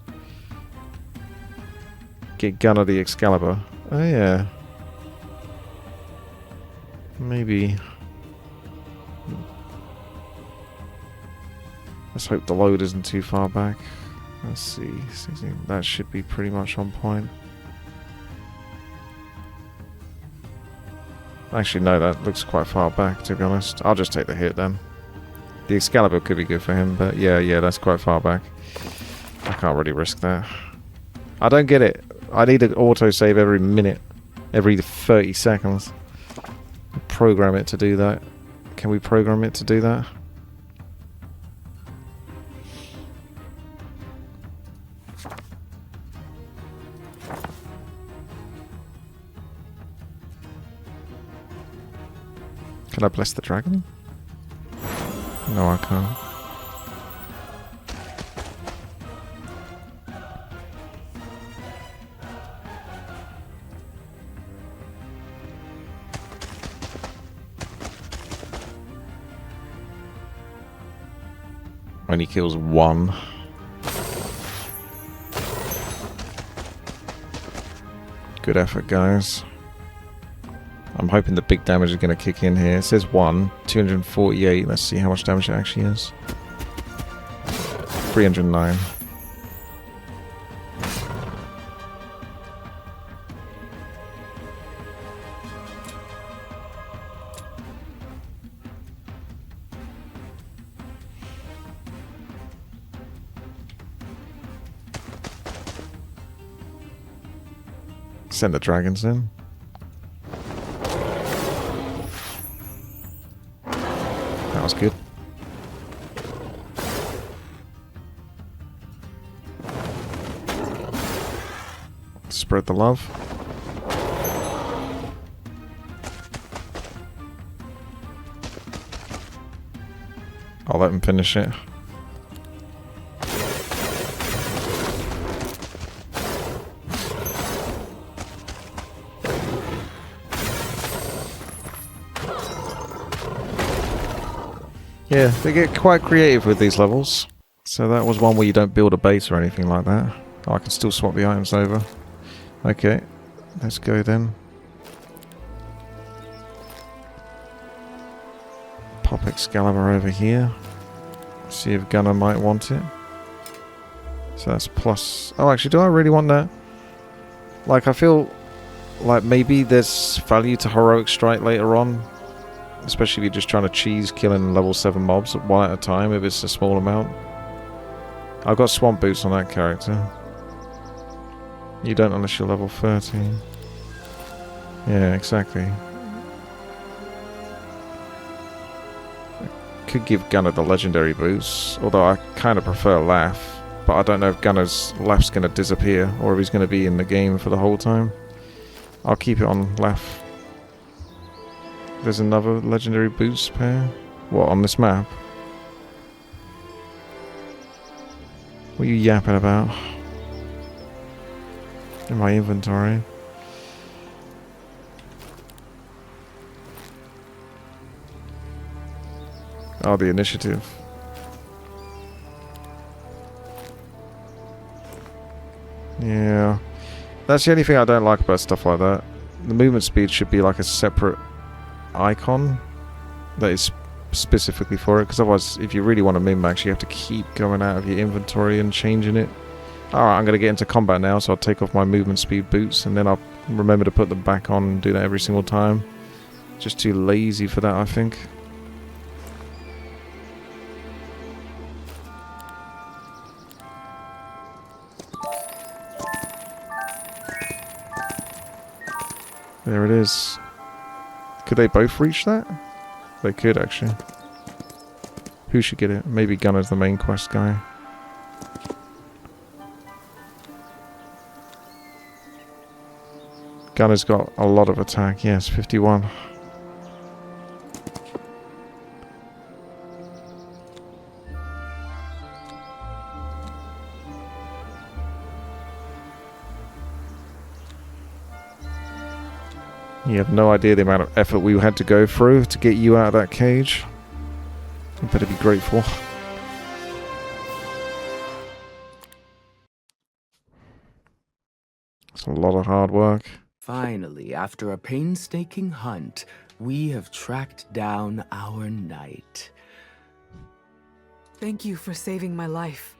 Get Gunner the Excalibur. Oh yeah. Maybe. Let's hope the load isn't too far back. Let's see. That should be pretty much on point. Actually, no, that looks quite far back, to be honest. I'll just take the hit then. The Excalibur could be good for him, but yeah, that's quite far back. I can't really risk that. I don't get it. I need an autosave every minute. Every 30 seconds. Program it to do that. Can we program it to do that? Can I bless the dragon? No, I can't. Only kills one. Good effort, guys. I'm hoping the big damage is going to kick in here. It says 248. Let's see how much damage it actually is. 309. Send the dragons in. That was good. Spread the love. I'll let him finish it. Yeah, they get quite creative with these levels. So that was one where you don't build a base or anything like that. Oh, I can still swap the items over. Okay, let's go then. Pop Excalibur over here. See if Gunner might want it. So that's plus... Oh, actually, do I really want that? Like, I feel like maybe there's value to Heroic Strike later on. Especially if you're just trying to cheese killing level 7 mobs one at a time if it's a small amount. I've got Swamp Boots on that character. You don't unless you're level 13. Yeah, exactly. Could give Gunner the legendary boots, although I kind of prefer Laugh. But I don't know if Gunner's Laugh's going to disappear or if he's going to be in the game for the whole time. I'll keep it on Laugh. There's another legendary boots pair. What, on this map? What are you yapping about? In my inventory. Oh, the initiative. Yeah. That's the only thing I don't like about stuff like that. The movement speed should be like a separate icon that is specifically for it, because otherwise if you really want to min-max you have to keep going out of your inventory and changing it. Alright, I'm going to get into combat now, so I'll take off my movement speed boots and then I'll remember to put them back on and do that every single time. Just too lazy for that, I think. There it is. Could they both reach that? They could, actually. Who should get it? Maybe Gunner's the main quest guy. Gunner's got a lot of attack. Yes, 51. You have no idea the amount of effort we had to go through to get you out of that cage. You better be grateful. It's a lot of hard work. Finally, after a painstaking hunt, we have tracked down our knight. Thank you for saving my life.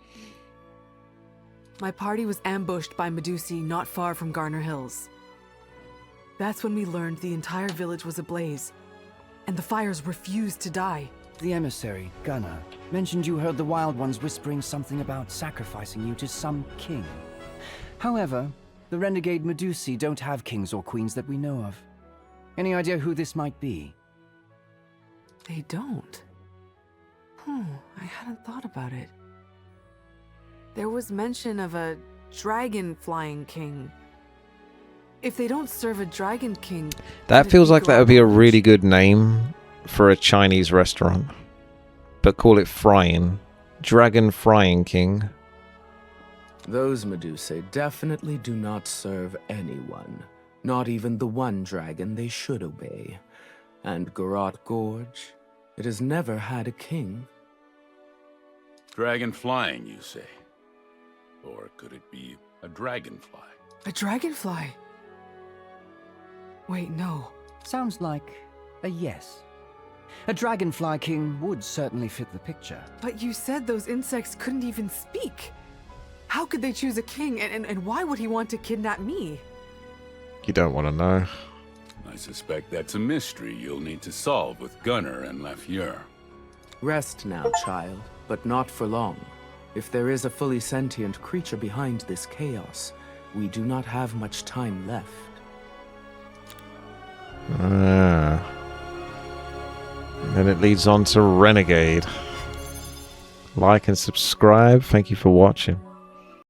My party was ambushed by Medusi not far from Garner Hills. That's when we learned the entire village was ablaze, and the fires refused to die. The emissary, Gunnar, mentioned you heard the Wild Ones whispering something about sacrificing you to some king. However, the renegade Medusi don't have kings or queens that we know of. Any idea who this might be? They don't. I hadn't thought about it. There was mention of a dragon flying king. If they don't serve a dragon king... That feels like that would be a really good name for a Chinese restaurant. But call it Frying. Dragon Frying King. Those Medusae definitely do not serve anyone. Not even the one dragon they should obey. And Garrote Gorge, it has never had a king. Dragon flying, you say? Or could it be a dragonfly? A dragonfly? Wait, no. Sounds like a yes. A dragonfly king would certainly fit the picture. But you said those insects couldn't even speak. How could they choose a king, and why would he want to kidnap me? You don't want to know. I suspect that's a mystery you'll need to solve with Gunnar and Lafleur. Rest now, child, but not for long. If there is a fully sentient creature behind this chaos, we do not have much time left. And then it leads on to Renegade. Like and subscribe. Thank you for watching.